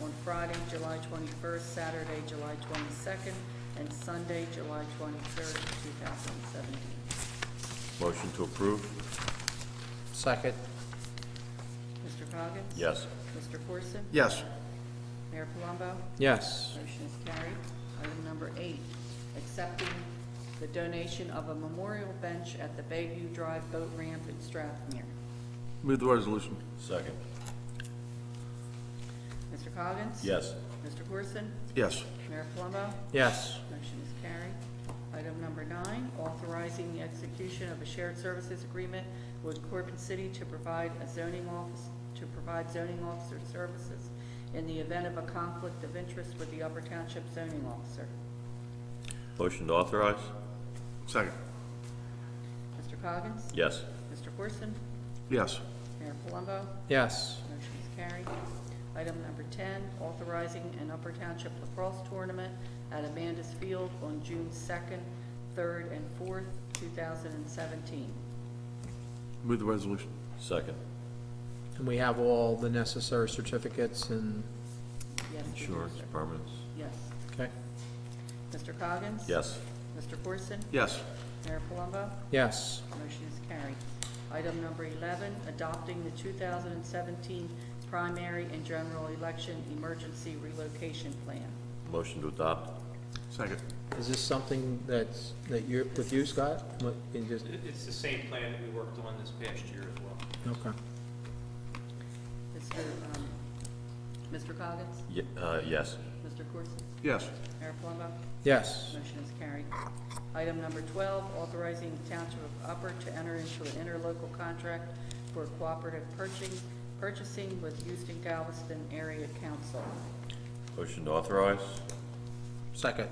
S10: on Friday, July 21st, Saturday, July 22nd, and Sunday, July 23rd, 2017.
S3: Motion to approve.
S1: second,
S10: Mr. Coggins?
S3: Yes.
S10: Mr. Corson?
S4: Yes.
S10: Mayor Palumbo?
S1: yes,
S10: Motion is carried. Item number 8, accepting the donation of a memorial bench at the Bayview Drive Boat Ramp in Strathmere.
S4: Move the resolution.
S3: Second.
S10: Mr. Coggins?
S3: Yes.
S10: Mr. Corson?
S4: Yes.
S10: Mayor Palumbo?
S1: yes,
S10: Motion is carried. Item number 9, authorizing the execution of a shared services agreement with Corbin City to provide zoning officer services in the event of a conflict of interest with the Upper Township zoning officer.
S3: Motion to authorize.
S4: Second.
S10: Mr. Coggins?
S3: Yes.
S10: Mr. Corson?
S4: Yes.
S10: Mayor Palumbo?
S1: yes,
S10: Motion is carried. Item number 10, authorizing an Upper Township lacrosse tournament at Amanda's Field on June 2nd, 3rd, and 4th, 2017.
S4: Move the resolution.
S3: Second.
S1: and we have all the necessary certificates and,
S10: Yes, we do,
S3: Insurance,
S10: sir.
S3: permits.
S10: Yes.
S1: okay,
S10: Mr. Coggins?
S3: Yes.
S10: Mr. Corson?
S4: Yes.
S10: Mayor Palumbo?
S1: yes,
S10: Motion is carried. Item number 11, adopting the 2017 primary and general election emergency relocation plan.
S3: Motion to adopt.
S4: Second.
S1: is this something that you're, with you, Scott? What, you just,
S8: It's the same plan that we worked on this past year as well.
S1: okay,
S10: Mr. Coggins?
S3: Yes.
S10: Mr. Corson?
S4: Yes.
S10: Mayor Palumbo?
S1: yes,
S10: Motion is carried. Item number 12, authorizing the Township of Upper to enter into an interlocal contract for cooperative purchasing with Houston Galveston Area Council.
S3: Motion to authorize.
S1: second,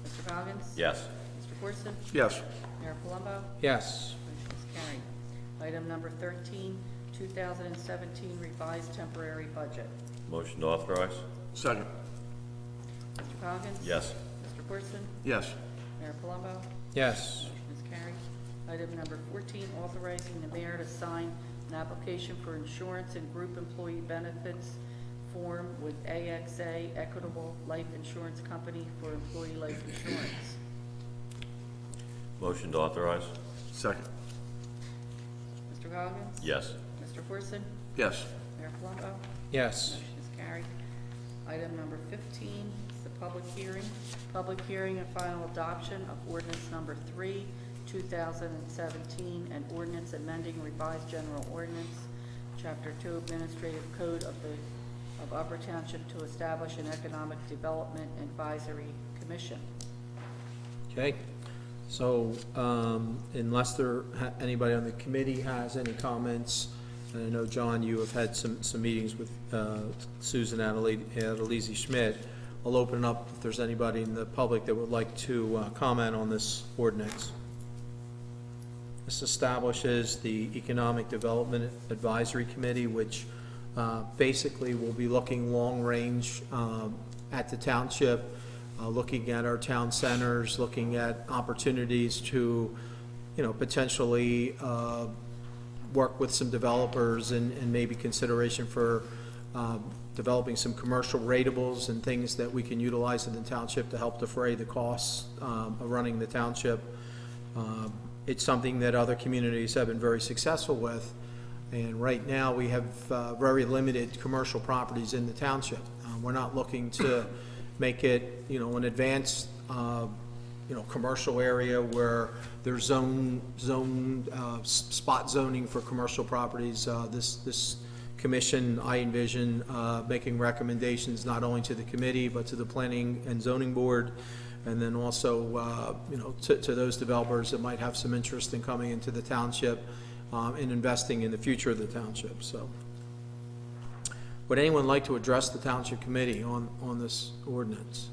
S10: Mr. Coggins?
S3: Yes.
S10: Mr. Corson?
S4: Yes.
S10: Mayor Palumbo?
S1: yes,
S10: Motion is carried. Item number 13, 2017 revised temporary budget.
S3: Motion to authorize.
S4: Second.
S10: Mr. Coggins?
S3: Yes.
S10: Mr. Corson?
S4: Yes.
S10: Mayor Palumbo?
S1: Yes.
S10: Motion is carried. Item number 14, authorizing the mayor to sign an application for insurance and group employee benefits form with AXA Equitable Life Insurance Company for employee life insurance.
S3: Motion to authorize?
S4: Second.
S10: Mr. Goggins?
S3: Yes.
S10: Mr. Forson?
S4: Yes.
S10: Mayor Palumbo?
S1: Yes.
S10: Motion is carried. Item number 15 is the public hearing. Public hearing and final adoption of ordinance number 3, 2017, and ordinance amending revised general ordinance, Chapter 2 Administrative Code of Upper Township to establish an Economic Development Advisory Commission.
S1: Okay, so unless anybody on the committee has any comments, and I know, John, you have had some meetings with Susan Adelizi Schmidt. I'll open up if there's anybody in the public that would like to comment on this ordinance. This establishes the Economic Development Advisory Committee, which basically will be looking long-range at the township, looking at our town centers, looking at opportunities to, potentially work with some developers and maybe consideration for developing some commercial ratables and things that we can utilize in the township to help defray the costs of running the township. It's something that other communities have been very successful with. And right now, we have very limited commercial properties in the township. We're not looking to make it, an advanced, commercial area where there's spot zoning for commercial properties. This commission, I envision making recommendations not only to the committee, but to the Planning and Zoning Board, and then also, to those developers that might have some interest in coming into the township and investing in the future of the township. So, would anyone like to address the Township Committee on this ordinance?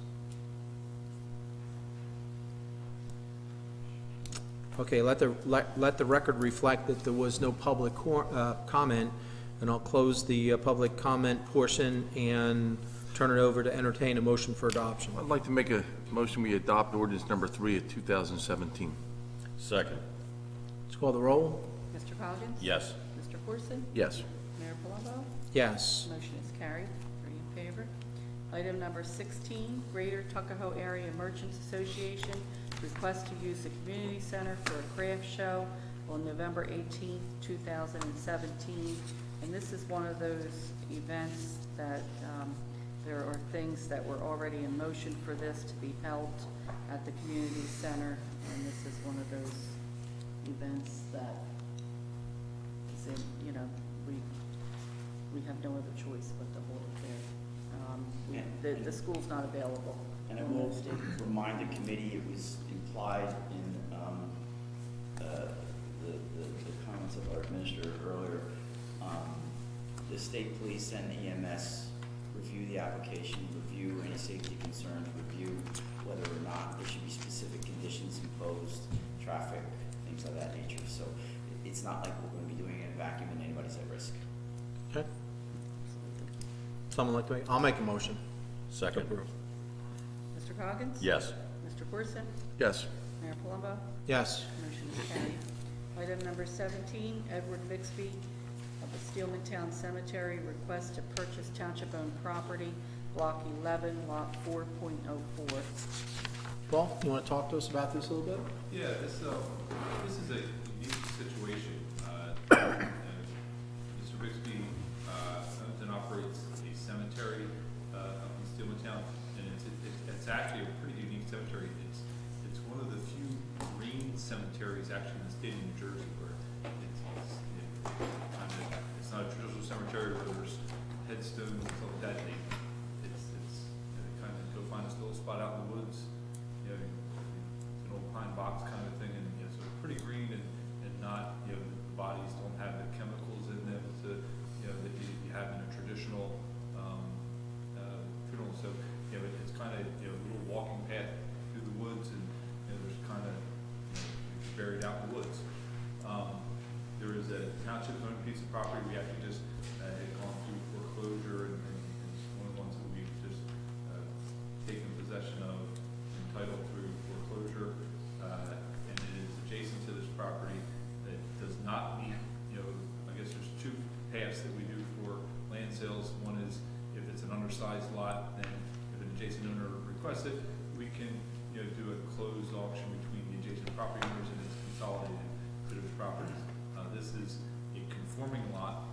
S1: Okay, let the record reflect that there was no public comment, and I'll close the public comment portion and turn it over to entertain a motion for adoption.
S4: I'd like to make a motion we adopt ordinance number 3 of 2017.
S3: Second?
S1: Let's call the roll.
S10: Mr. Goggins?
S3: Yes.
S10: Mr. Forson?
S4: Yes.
S10: Mayor Palumbo?
S1: Yes.
S10: Motion is carried. 3 in favor. Item number 16, Greater Tuckahoe Area Merchants Association request to use the community center for a craft show on November 18th, 2017. And this is one of those events that there are things that were already in motion for this to be held at the community center. And this is one of those events that is in, we have no other choice but to hold it there. The school's not available.
S11: And I will remind the committee, it was implied in the comments of our administrator earlier. The state police and EMS review the application, review any safety concerns, review whether or not there should be specific conditions imposed, traffic, things of that nature. So it's not like we're going to be doing it in a vacuum and anybody's at risk.
S1: Okay. Someone like to I'll make a motion.
S3: Second?
S10: Mr. Goggins?
S3: Yes.
S10: Mr. Forson?
S4: Yes.
S10: Mayor Palumbo?
S1: Yes.
S10: Motion is carried. Item number 17, Edward Bixby of the Steelman Town Cemetery request to purchase township-owned property, Block 11, Lot 4.04.
S1: Paul, you want to talk to us about this a little bit?
S9: Yeah, this is a unique situation. Mr. Bixby owns and operates a cemetery up in Steelmantown, and it's actually a pretty unique cemetery. It's one of the few green cemeteries actually in the state of New Jersey where it's not a traditional cemetery where there's headstones and stuff like that. They kind of go find this little spot out in the woods. It's an old pine box kind of thing, and so it's pretty green and not, the bodies don't have the chemicals in them that you have in a traditional funeral. So, it's kind of, a little walking path through the woods, and, there's kind of, buried out in the woods. There is a township-owned piece of property we actually just had gone through foreclosure, and it's one of the ones that we've just taken possession of, entitled through foreclosure. we do for land sales. One is if it's an undersized lot, then if an adjacent owner requests it, we can, do a closed auction between the adjacent property owners and it's consolidated to those properties. This is a conforming lot,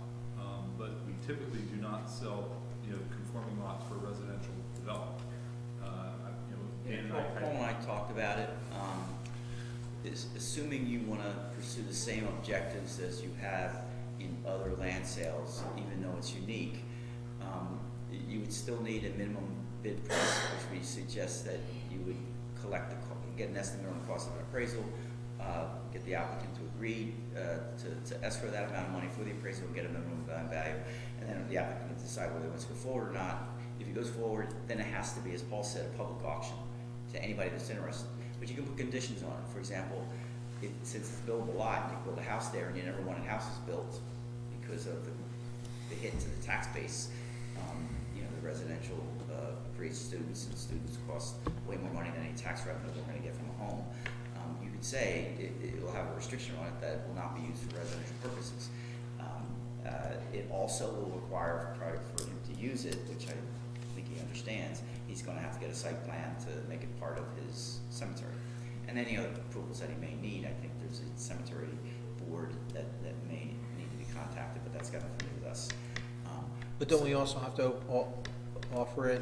S9: but we typically do not sell, conforming lots for residential development. Dan and
S11: Paul and I talked about it, is assuming you wanna pursue the same objectives as you have in other land sales, even though it's unique, you would still need a minimum bid price, which we suggest that you would collect get an estimate on the cost of an appraisal, get the applicant to agree to escrow that amount of money for the appraisal and get a minimum value, and then the applicant can decide whether he wants to go forward or not. If he goes forward, then it has to be, as Paul said, a public auction to anybody that's interested. But you can put conditions on it. For example, since it's a buildable lot, and you build a house there and you never wanted houses built because of the hit to the tax base, the residential creates students, and students cost way more money than any tax revenue we're going to get from a home. You could say it will have a restriction on it that it will not be used for residential purposes. It also will require for him to use it, which I think he understands, he's going to have to get a site plan to make it part of his cemetery. And any other approvals that he may need, I think there's a cemetery board that may need to be contacted, but that's got nothing to do with us.
S1: But don't we also have to offer it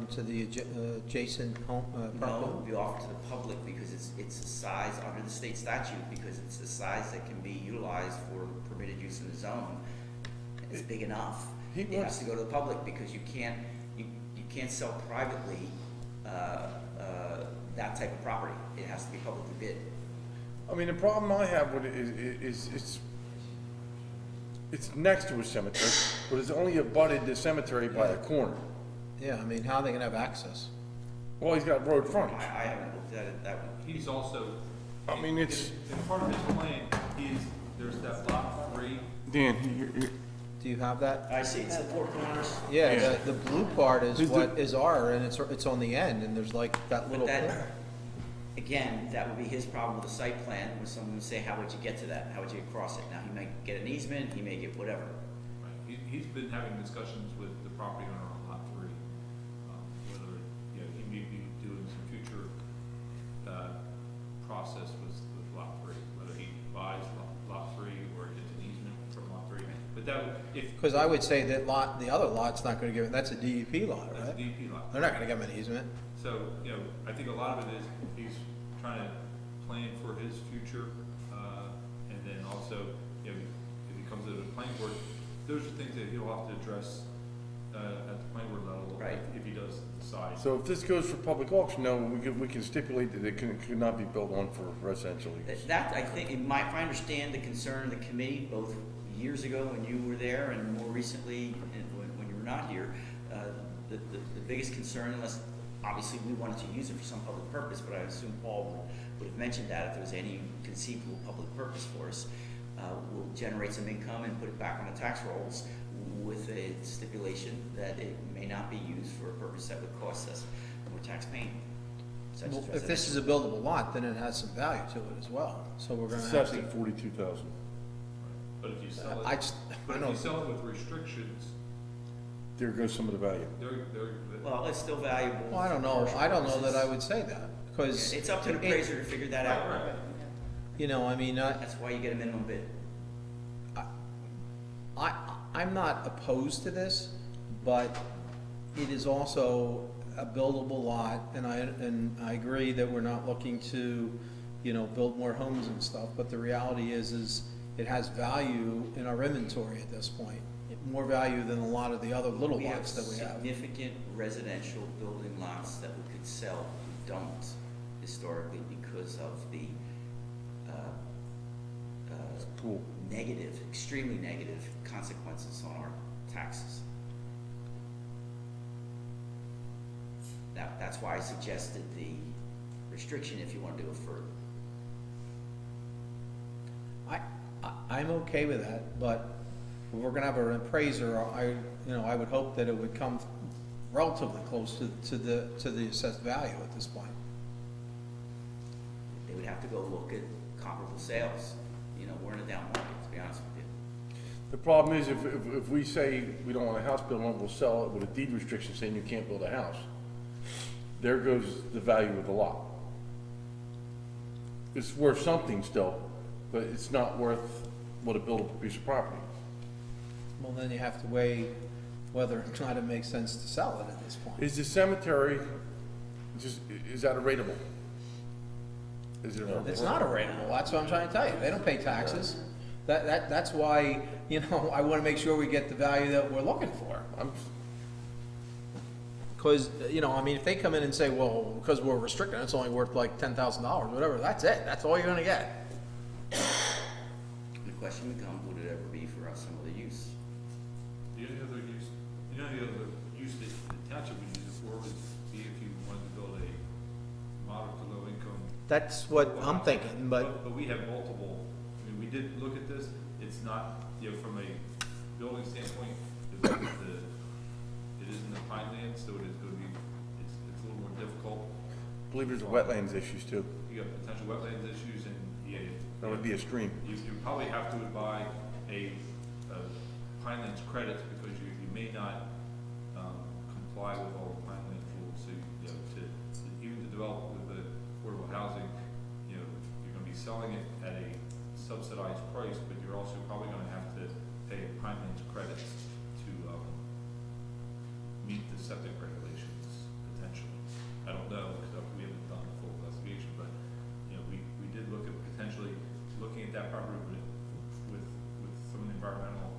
S1: to the adjacent home
S11: No,
S1: property?
S11: it will be offered to the public because it's a size under the state statute, because it's the size that can be utilized for permitted use in the zone. It's big enough. It has to go to the public because you can't sell privately that type of property. It has to be publicly bid.
S4: I mean, the problem I have with it is it's next to a cemetery, but it's only abutted the cemetery by a corner.
S1: Yeah, I mean, how are they gonna have access?
S4: Well, he's got road frontage.
S11: I haven't looked at it that way.
S9: He's also.
S4: I mean, it's-
S9: In part of his plan, there's that lot 3.
S4: Dan,
S1: Do you have that?
S11: I see, it's the four corners.
S1: Yeah, the blue part is
S4: Is
S1: what
S4: the-
S1: is R, and it's on the end, and there's like that
S11: But
S1: little
S11: that,
S1: corner.
S11: again, that would be his problem with the site plan, where someone would say, how would you get to that? How would you cross it? Now, he might get an easement, he may get whatever.
S9: Right. He's been having discussions with the property owner on lot 3, whether, he may be doing some future, process with lot 3, whether he buys lot 3 or gets an easement from lot 3. But that would, if.
S1: Because I would say that the other lot's not gonna give it, that's a DEP lot,
S9: That's a
S1: right?
S9: DP lot.
S1: They're not gonna give him an easement.
S9: So, I think a lot of it is he's trying to plan for his future, and then also, if he comes to the planning board, those are things that he'll have to address, at the planning board level.
S11: Right.
S9: If he does decide.
S4: so if this goes for public auction, no, we can stipulate that it could not be built on for residential use.
S11: That, I think, if I understand the concern of the committee, both years ago when you were there and more recently when you were not here, the biggest concern, unless obviously we wanted to use it for some public purpose, but I assume Paul would have mentioned that if there was any conceivable public purpose for us, we'll generate some income and put it back on the tax rolls with a stipulation that it may not be used for a purpose that would cost us more tax paying. such as
S1: Well, if this is
S11: residential.
S1: a buildable lot, then it has some value to it as well, so we're gonna
S4: It's
S1: have
S4: assessed
S1: to.
S4: at 42,000.
S9: But if you sell
S1: I
S9: it,
S1: just,
S9: but
S1: I
S9: if you
S1: don't,
S9: sell it with restrictions,
S4: There goes some of the value.
S9: they're.
S11: Well, it's still valuable.
S1: well, I don't
S11: for
S1: know,
S11: commercial
S1: I don't know that I
S11: purposes.
S1: would say that, because.
S11: It's up to the appraiser to figure that out.
S9: Right.
S1: You know, I mean,
S11: That's why you get a minimum bid.
S1: I'm not opposed to this, but it is also a buildable lot, and I agree that we're not looking to, build more homes and stuff, but the reality is it has value in our inventory at this point, more value than a lot of the other little lots that we have.
S11: Significant residential building lots that we could sell, we don't historically because of the
S4: Cool.
S11: negative, extremely negative consequences on our taxes. That's why I suggested the restriction if you want to do it further.
S1: I'm okay with that, but if we're gonna have an appraiser, I would hope that it would come relatively close to the assessed value at this point.
S11: They would have to go look at comparable sales. We're in a down market, to be honest with you.
S4: The problem is if we say we don't want a house built on it, we'll sell it with a deed restriction saying you can't build a house. There goes the value of the lot. It's worth something still, but it's not worth what a buildable piece of property is.
S1: Well, then you have to weigh whether or not it makes sense to sell it at this point.
S4: Is the cemetery is that a rateable? Is it a
S1: It's not a rateable, that's what I'm trying to tell you, they don't pay taxes. That's why, you know, I wanna make sure we get the value that we're looking for. Cause, you know, I mean, if they come in and say, well, because we're restricted, it's only worth like $10,000, whatever, that's it, that's all you're gonna get.
S11: The question becomes, would it ever be for us some other use?
S9: The only other use that the township would use it for would be if you wanted to build a moderate to low income.
S1: That's what I'm thinking, but,
S9: But we have multiple, I mean, we did look at this, it's not, you know, from a building standpoint, it is in the pine land, so it is gonna be, it's a little more difficult.
S4: I believe there's wetlands issues too.
S9: You got potential wetlands issues and, yeah.
S4: That would be a stream.
S9: You probably have to buy a Pinelands credits because you may not comply with all the Pinelands rules. So, you know, even to develop with the affordable housing, you know, you're gonna be selling it at a subsidized price, but you're also probably gonna have to pay Pinelands credits to meet the septic regulations potentially. I don't know, because we haven't done a full investigation, but, you know, we did look at potentially looking at that property with some of the environmental,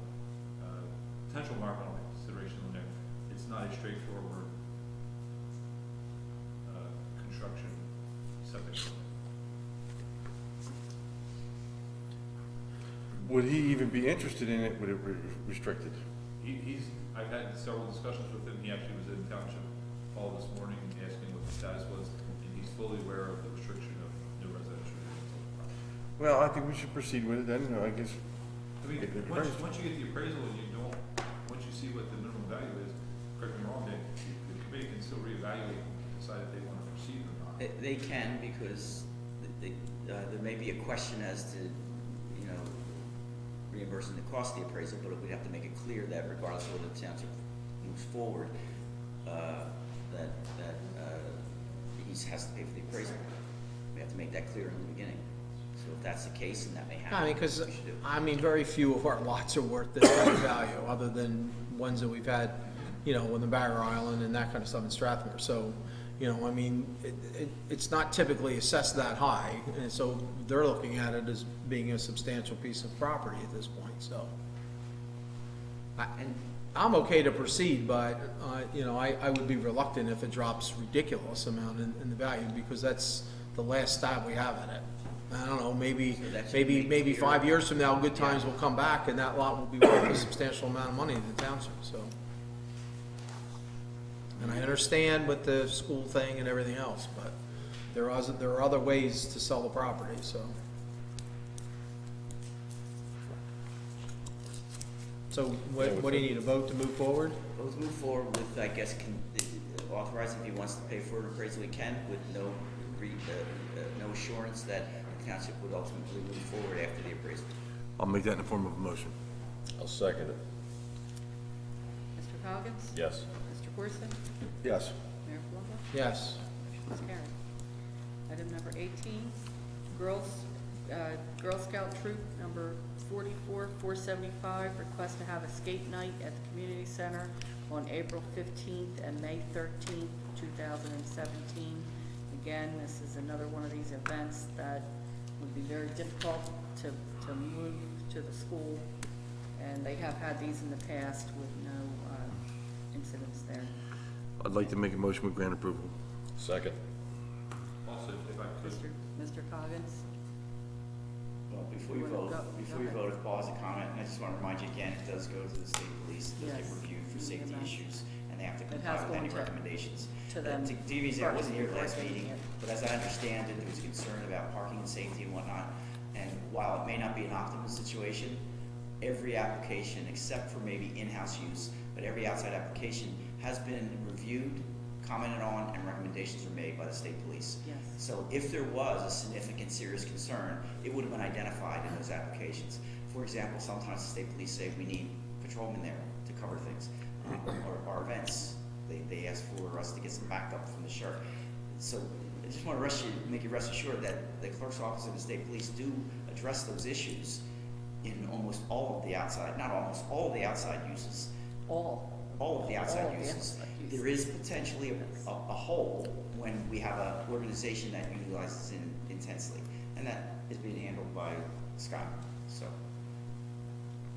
S9: potential environmental considerations in there. It's not a straightforward, construction septic system.
S4: Would he even be interested in it with it restricted?
S9: I've had several discussions with him. He actually was in Township Hall this morning asking what the status was, and he's fully aware of the restriction of no residential units on the property.
S4: Well, I think we should proceed with it then, I guess.
S9: I mean, once you get the appraisal and once you see what the minimum value is, correct me wrong, the committee can still reevaluate and decide if they want to proceed or not.
S11: They can, because there may be a question as to, you know, reimbursing the cost of the appraisal, but we have to make it clear that regardless of whether the township moves forward, that he has to pay for the appraisal. We have to make that clear in the beginning. So if that's the case, and that may happen,
S1: I mean, because,
S11: we should do it.
S1: I mean, very few of our lots are worth this kind of value, other than ones that we've had, you know, in the Barrier Island and that kind of stuff in Strathmore. So, you know, I mean, it's not typically assessed that high, and so they're looking at it as being a substantial piece of property at this point, so. I'm okay to proceed, but, you know, I would be reluctant if it drops ridiculous amount in the value, because that's the last stab we have at it. I don't know, maybe 5 years from now, good times will come back, and that lot will be worth a substantial amount of money to the township, so. And I understand with the school thing and everything else, but there are other ways to sell the property, so. So what do you need, a vote to move forward?
S11: Let's move forward with, I guess, authorizing if he wants to pay for an appraisal, he can, with no assurance that the township would ultimately move forward after the appraisal.
S4: I'll make that in the form of a motion.
S3: I'll second it.
S10: Mr. Coggins?
S3: Yes.
S10: Mr. Corson?
S4: Yes.
S10: Mayor Palumbo?
S1: Yes.
S10: Motion is carried. Item number 18, Girl Scout Troop number 44475, request to have a skate night at the community center on April 15th and May 13th, 2017. Again, this is another one of these events that would be very difficult to move to the school, and they have had these in the past with no incidents there.
S4: I'd like to make a motion with grant approval.
S3: Second.
S9: Also, if I could,
S10: Mr. Coggins?
S11: Well, before you
S10: You wanna
S11: vote,
S10: go-
S11: if Paul has a comment, and I just want to remind you again, it does go to the state police, it does get
S10: Yes.
S11: reviewed for safety
S10: Yes.
S11: issues, and they have to
S10: It
S11: comply
S10: has
S11: with
S10: gone
S11: any
S10: to-
S11: recommendations.
S10: to them
S11: DVZ, I wasn't here
S10: first
S11: last
S10: before
S11: meeting,
S10: taking it.
S11: but as I understand it, there was concern about parking and safety and whatnot, and while it may not be an optimal situation, every application, except for maybe in-house use, but every outside application has been reviewed, commented on, and recommendations are made by the state police.
S10: Yes.
S11: So if there was a significant serious concern, it would have been identified in those applications. For example, sometimes the state police say we need patrolmen there to cover things, or our events. They ask for us to get some backup from the sheriff. So I just want to make you rest assured that the clerk's office and the state police do address those issues in almost all of the outside, not almost, all of the outside uses. All of the outside uses. There is potentially a hole when we have an organization that utilizes it intensely, and that is being handled by Scott, so.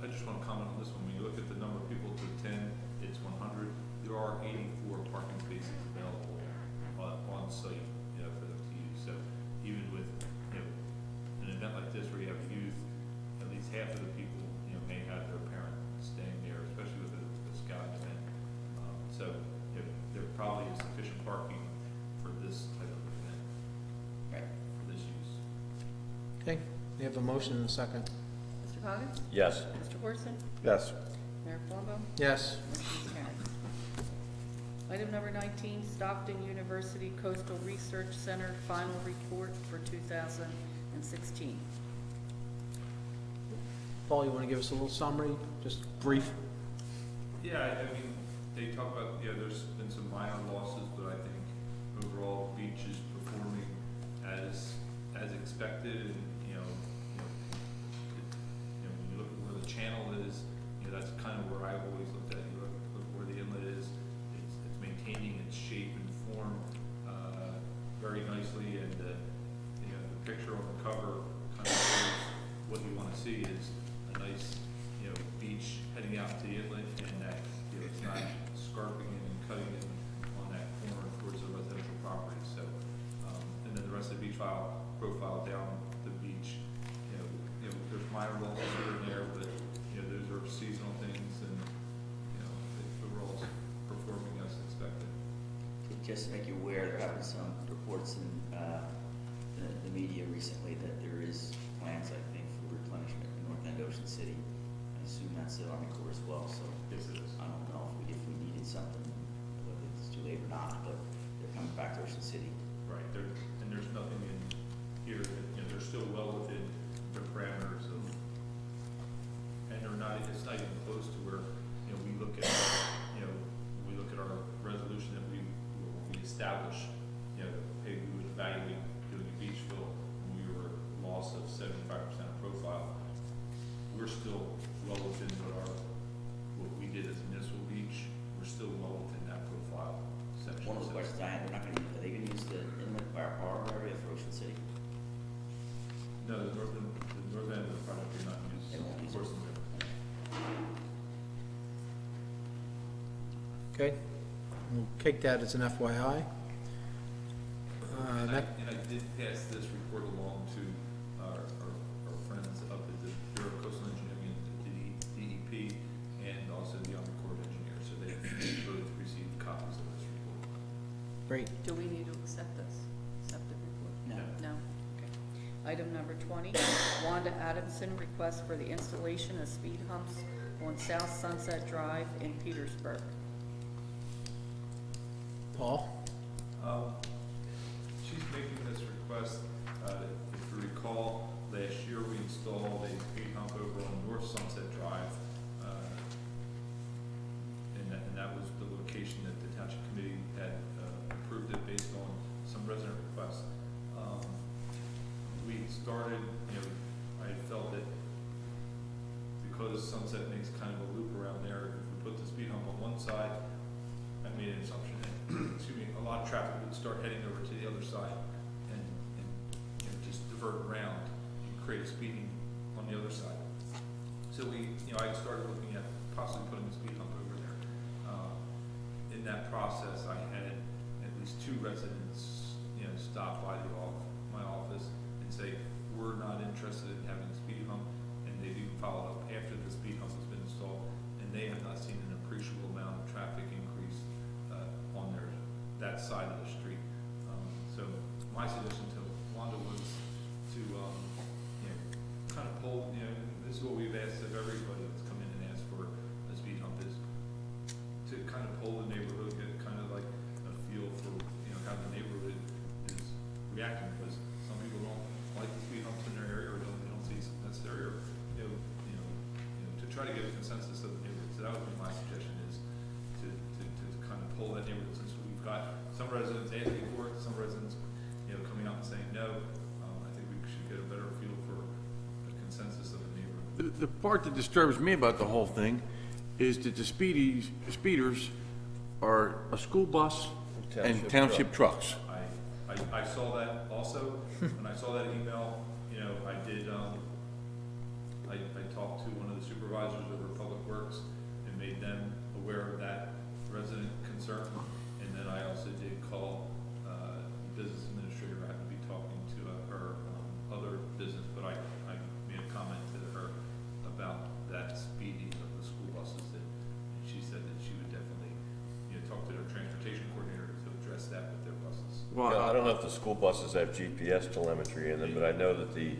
S9: I just want to comment on this one. When you look at the number of people to attend, it's 100. There are 84 parking spaces available on site, for them to use. So even with, an event like this where you have youth, at least half of the people, may have their parent staying there, especially with a scout event. So, there probably is sufficient parking for this type of event.
S11: Right.
S9: For this use.
S1: Okay, we have a motion and a second.
S10: Mr. Cogan?
S3: Yes.
S10: Mr. Horson?
S4: Yes.
S10: Mayor Palumbo?
S1: Yes.
S10: Motion is carried. Item number 19, Stockton University Coastal Research Center Final Report for 2016.
S1: Paul, you want to give us a little summary, just brief?
S9: Yeah, I mean, they talk about, there's been some minor losses, but I think overall the beach is performing as expected, and, when you look at where the channel is, that's kind of where I've always looked at. You look where the inlet is, it's maintaining its shape and form, very nicely, and, the picture on the cover kind of shows what you want to see is a nice, beach heading out to the inlet, and that, it's not scarping in and cutting in on that corner towards the residential property. So, and then the rest of the beach profile down the beach, there's minor losses here and there, but, those are seasonal things, and, overall it's performing as expected.
S11: Just to make you aware, there have been some reports in the media recently that there is plans, I think, for replenishment in North End Ocean City. I assume that's the Army Corps as well, so.
S9: Yes, it is.
S11: I don't know if we needed something, whether it's too late or not, but they're coming back to Ocean City.
S9: Right, and there's nothing in here that, they're still well within the parameters of, and it's not even close to where, we look at, we look at our resolution that we establish, hey, we would evaluate doing a beach fill, and we were a loss of 75% of profile. We're still well within what we did as a municipal beach. We're still well within that profile section.
S11: One of the questions I had, are they gonna use the inlet by our harbor area for Ocean City?
S9: No, the north end of the project you're not using.
S11: They won't use it.
S9: Of course,
S1: Okay, we'll take that as an FYI.
S9: and I did pass this report along to our friends up at the Bureau of Coastal Engineering and the DEP, and also the Army Corps of Engineers, so they both received copies of this report.
S1: Great.
S10: Do we need to accept this? Accept the report?
S11: No.
S10: No? Okay. Item number 20, Wanda Adamson requests for the installation of speed humps on South Sunset Drive in Petersburg.
S1: Paul?
S9: She's making this request, if you recall, last year we installed a speed hump over on North Sunset Drive, and that was the location that the Township Committee had approved it based on some resident requests. We started, I felt that because Sunset makes kind of a loop around there, if we put the speed hump on one side, I made an assumption that, excuse me, a lot of traffic would start heading over to the other side and just divert around and create speeding on the other side. So I started looking at possibly putting a speed hump over there. In that process, I had at least 2 residents, stop by my office and say, we're not interested in having a speed hump, and they've even followed up after the speed hump has been installed, and they have not seen an appreciable amount of traffic increase on that side of the street. So my suggestion to Wanda was to kind of pull, this is what we've asked of everybody that's come in and asked for a speed hump, is to kind of pull the neighborhood, get kind of like a feel for how the neighborhood is reacting, because some people don't like the speed humps in their area, or they don't see it's necessary, or consensus of the neighborhood. So that would be my suggestion, is to kind of pull that neighborhood, since we've got some residents asking for it, some residents, coming out and saying no. I think we should get a better feel for the consensus of the neighborhood.
S4: The part that disturbs me about the whole thing is that the speeders are a school bus and township trucks.
S9: I saw that also. When I saw that email, I did, I talked to one of the supervisors over Public Works and made them aware of that resident concern. And then I also did call the business administrator. I happened to be talking to her other business, but I made a comment to her about that speeding of the school buses, and she said that she would definitely, talk to their transportation coordinator to address that with their buses.
S4: Well,
S3: I don't know if the school buses have GPS telemetry in them, but I know that the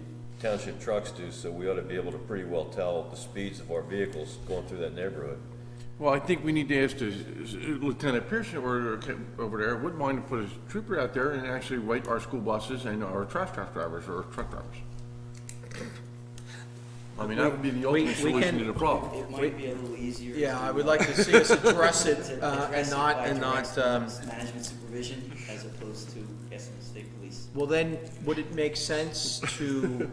S3: township trucks do, so we ought to be able to pretty well tell the speeds of our vehicles going through that neighborhood.
S4: Well, I think we need to ask Lieutenant Pearson over there, wouldn't mind to put a trooper out there and actually rate our school buses and our trash truck drivers or truck drivers. I mean, that would be the ultimate solution to the problem.
S11: It might be a little easier.
S1: Yeah,
S11: to,
S1: I would like to see us address it,
S11: to
S1: and
S11: address it
S1: not,
S11: by
S1: and not,
S11: direct management supervision as opposed to asking the state police.
S1: well then, would it make sense to,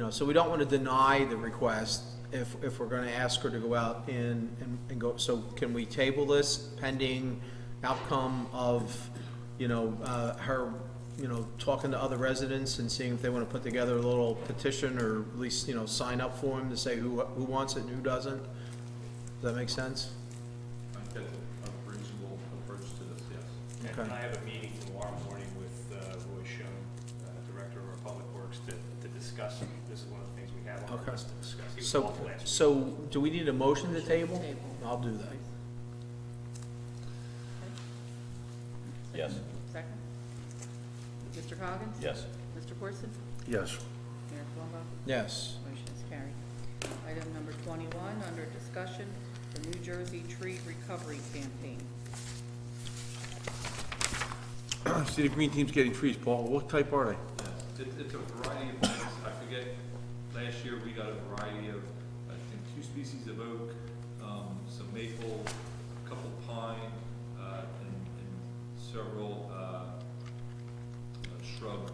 S1: so we don't want to deny the request if we're going to ask her to go out and go, so can we table this pending outcome of, her, talking to other residents and seeing if they want to put together a little petition, or at least, sign up for them to say who wants it and who doesn't? Does that make sense?
S9: I think that's a reasonable approach to this, yes.
S1: Okay.
S8: And I have a meeting tomorrow morning with Roy Schoen, Director of our Public Works, to discuss. This is one of the things we have on
S1: Okay.
S8: our list to discuss. He was off last week.
S1: So do we need a motion to table? I'll do that.
S3: Yes.
S10: Second? Mr. Coggins?
S3: Yes.
S10: Mr. Corson?
S4: Yes.
S10: Mayor Plumbo?
S1: Yes.
S10: Motion is carried. Item number 21, under discussion, the New Jersey Tree Recovery Campaign.
S4: See, the green team's getting trees, Paul. What type are they?
S9: It's a variety of things. I forget, last year we got a variety of, I think, 2 species of oak, some maple, a couple pine, and several shrub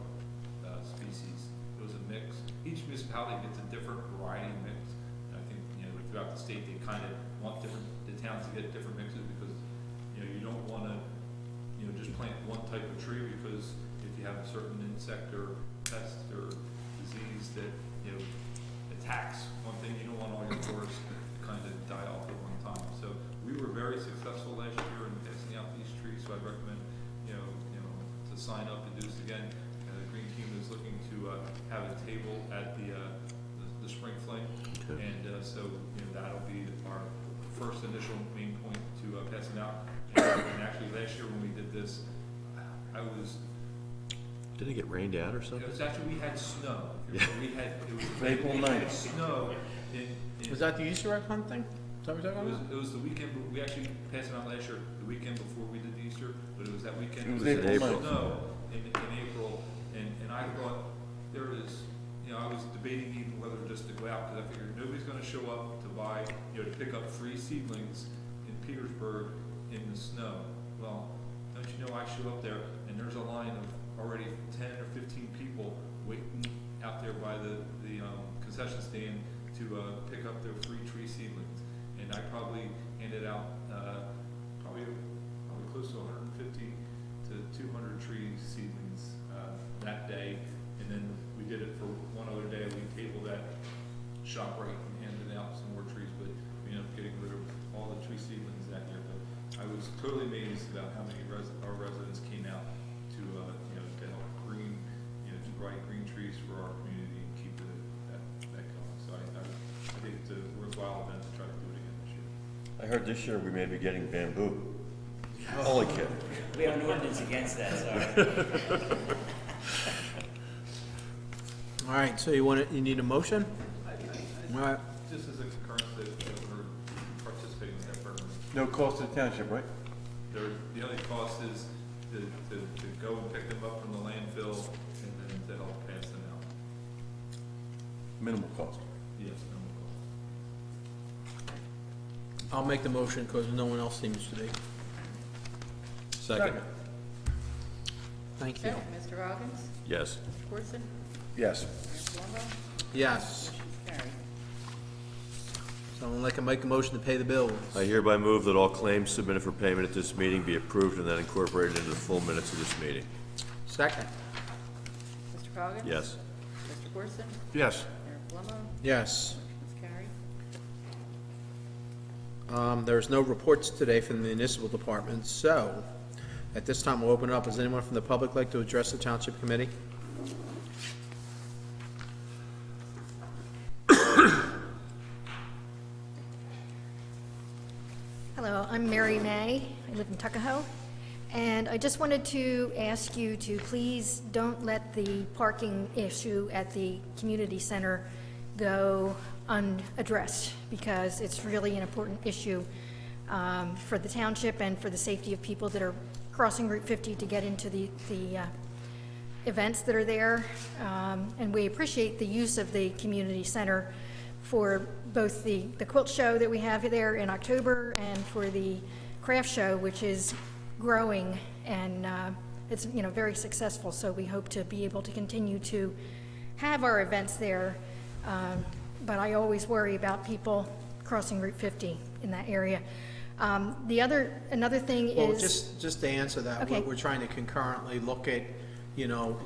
S9: species. It was a mix. Each municipality gets a different variety mix. And I think, throughout the state, they kind of want the towns to get different mixes, because, you don't want to, just plant one type of tree, because if you have a certain insect or pest or disease that, attacks one thing, you don't want all your forests to kind of die off at one time. So we were very successful last year in passing out these trees, so I'd recommend, to sign up and do this again. The Green Team is looking to have a table at the spring fling.
S3: Okay.
S9: And so, that'll be our first initial main point to pass them out. And actually, last year when we did this,
S3: Did it get rained out or something?
S9: it was actually, we had snow.
S3: Yeah.
S9: It was
S4: April
S9: we
S4: 9th.
S9: had snow in.
S1: Was that the Easter egg hunt thing? Is that what you're talking about?
S9: It was the weekend, we actually passed it out last year, the weekend before we did the Easter, but it was that weekend.
S4: It was
S9: there
S4: April 9th.
S9: snow in April, and I thought, there is, I was debating even whether just to go out, because I figured nobody's gonna show up to buy, to pick up free seedlings in Petersburg in the snow. Well, don't you know, I show up there, and there's a line of already 10 or 15 people waiting out there by the concession stand to pick up their free tree seedlings. And I probably handed out probably close to 150 to 200 tree seedlings that day. And then we did it for one other day. We tabled at ShopRite and handed out some more trees, but we ended up getting rid of all the tree seedlings that year. But I was totally amazed about how many our residents came out to to help green, to provide green trees for our community and keep that going. So I think it's a worthwhile event to try to do it again this year.
S3: I heard this year we may be getting bamboo. Holy kid.
S11: We have an ordinance against that, sorry.
S1: All right, so you need a motion? All right.
S9: Just as a concurrence that we're participating in that program.
S4: No cost to the township, right?
S9: The only cost is to go and pick them up from the landfill and then to help pass them out.
S4: Minimal cost.
S9: Yes, no cost.
S1: I'll make the motion because no one else seems to be.
S3: Second.
S1: Thank you.
S10: Okay, Mr. Roggins?
S3: Yes.
S10: Mr. Corson?
S4: Yes.
S10: Mayor Palumbo?
S1: Yes.
S10: Motion's carried.
S1: Someone like to make a motion to pay the bills?
S3: I hereby move that all claims submitted for payment at this meeting be approved and then incorporated into the full minutes of this meeting.
S1: Second.
S10: Mr. Roggins?
S3: Yes.
S10: Mr. Corson?
S4: Yes.
S10: Mayor Palumbo?
S1: Yes.
S10: Motion's carried.
S1: There's no reports today from the municipal department, so at this time we'll open it up. Does anyone from the public like to address the township committee?
S12: Hello, I'm Mary May. I live in Tuckahoe. And I just wanted to ask you to please don't let the parking issue at the community center go unaddressed, because it's really an important issue for the township and for the safety of people that are crossing Route 50 to get into the events that are there. And we appreciate the use of the community center for both the quilt show that we have there in October and for the craft show, which is growing, and it's very successful. So we hope to be able to continue to have our events there. But I always worry about people crossing Route 50 in that area. Another thing
S1: Well,
S12: is
S1: just to answer that,
S12: Okay.
S1: we're trying to concurrently look at,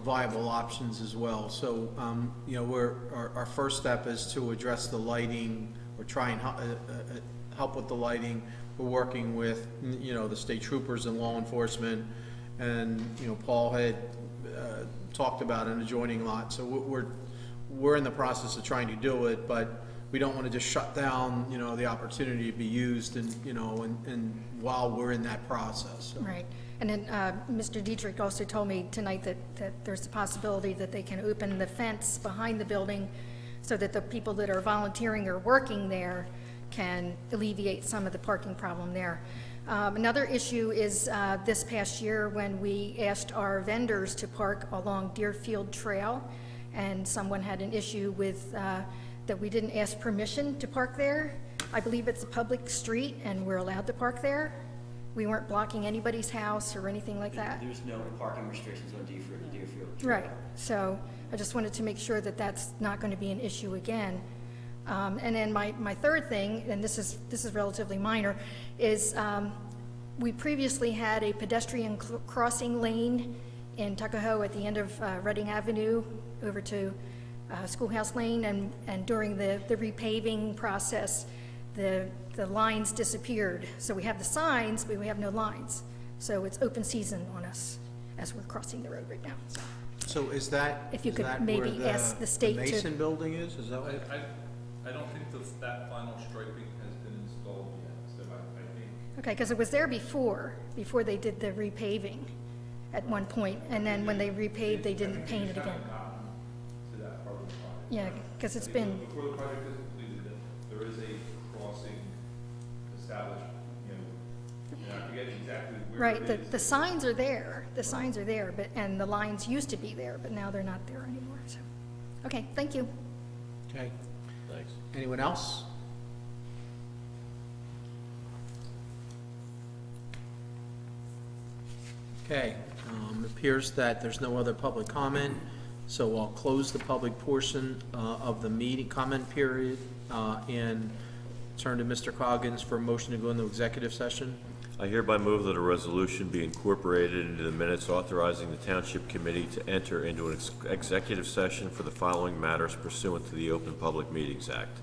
S1: viable options as well. So, our first step is to address the lighting, or try and help with the lighting. We're working with, the state troopers and law enforcement, and, Paul had talked about an adjoining lot. So we're in the process of trying to do it, but we don't want to just shut down, the opportunity to be used, and, and while we're in that process. So.
S12: right. And then Mr. Dietrich also told me tonight that there's a possibility that they can open the fence behind the building so that the people that are volunteering or working there can alleviate some of the parking problem there. Another issue is this past year when we asked our vendors to park along Deerfield Trail, and someone had an issue with that we didn't ask permission to park there. I believe it's a public street and we're allowed to park there. We weren't blocking anybody's house or anything like that.
S11: There's no parking restrictions on Deerfield.
S12: Right, so I just wanted to make sure that that's not going to be an issue again. And then my third thing, and this is relatively minor, is we previously had a pedestrian crossing lane in Tuckahoe at the end of Reading Avenue over to Schoolhouse Lane, and during the repaving process, the lines disappeared. So we have the signs, but we have no lines. So it's open season on us as we're crossing the road right now.
S1: So is that,
S12: If you
S1: is
S12: could
S1: that
S12: maybe
S1: where
S12: ask the state to-
S1: Mason building is that what?
S9: I don't think that final striping has been installed yet, so I think.
S12: Okay, because it was there before they did the repaving at one point, and then when they repaved, they didn't paint it again.
S9: Haven't gotten to that part of the project.
S12: Yeah, because it's
S9: I think
S12: been,
S9: Before the project is completed, there is a crossing established, I forget exactly where
S12: right,
S9: it is.
S12: the signs are there, but, and the lines used to be there, but now they're not there anymore, so. Okay, thank you.
S1: Okay.
S3: Thanks.
S1: Anyone else? Okay, appears that there's no other public comment, so I'll close the public portion of the meeting, comment period, and turn to Mr. Coggins for a motion to go into executive session.
S3: I hereby move that a resolution be incorporated into the minutes authorizing the Township Committee to enter into an executive session for the following matters pursuant to the Open Public Meetings Act.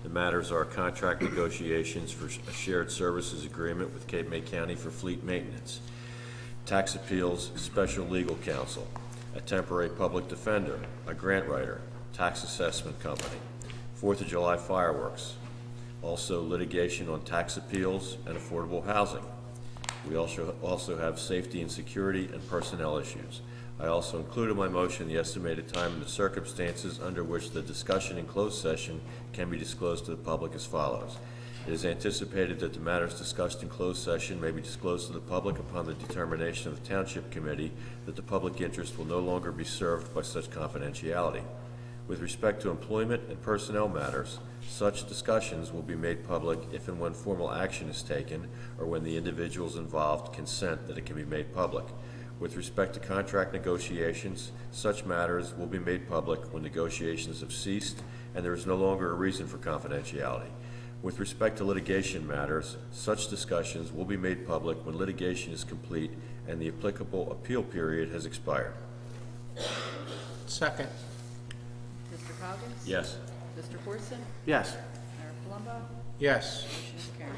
S3: The matters are contract negotiations for a shared services agreement with Cape May County for fleet maintenance, tax appeals, special legal counsel, a temporary public defender, a grant writer, tax assessment company, 4th of July fireworks, also litigation on tax appeals and affordable housing. We also have safety and security and personnel issues. I also include in my motion the estimated time and the circumstances under which the discussion in closed session can be disclosed to the public as follows. It is anticipated that the matters discussed in closed session may be disclosed to the public upon the determination of the Township Committee that the public interest will no longer be served by such confidentiality. With respect to employment and personnel matters, such discussions will be made public if and when formal action is taken or when the individuals involved consent that it can be made public. With respect to contract negotiations, such matters will be made public when negotiations have ceased and there is no longer a reason for confidentiality. With respect to litigation matters, such discussions will be made public when litigation is complete and the applicable appeal period has expired.
S1: Second.
S10: Mr. Coggins?
S3: Yes.
S10: Mr. Fortson?
S4: Yes.
S10: Mayor Palumbo?
S1: Yes.
S10: Motion is carried.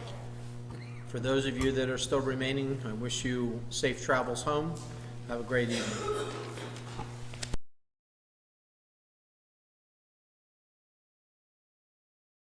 S1: For those of you that are still remaining, I wish you safe travels home. Have a great evening.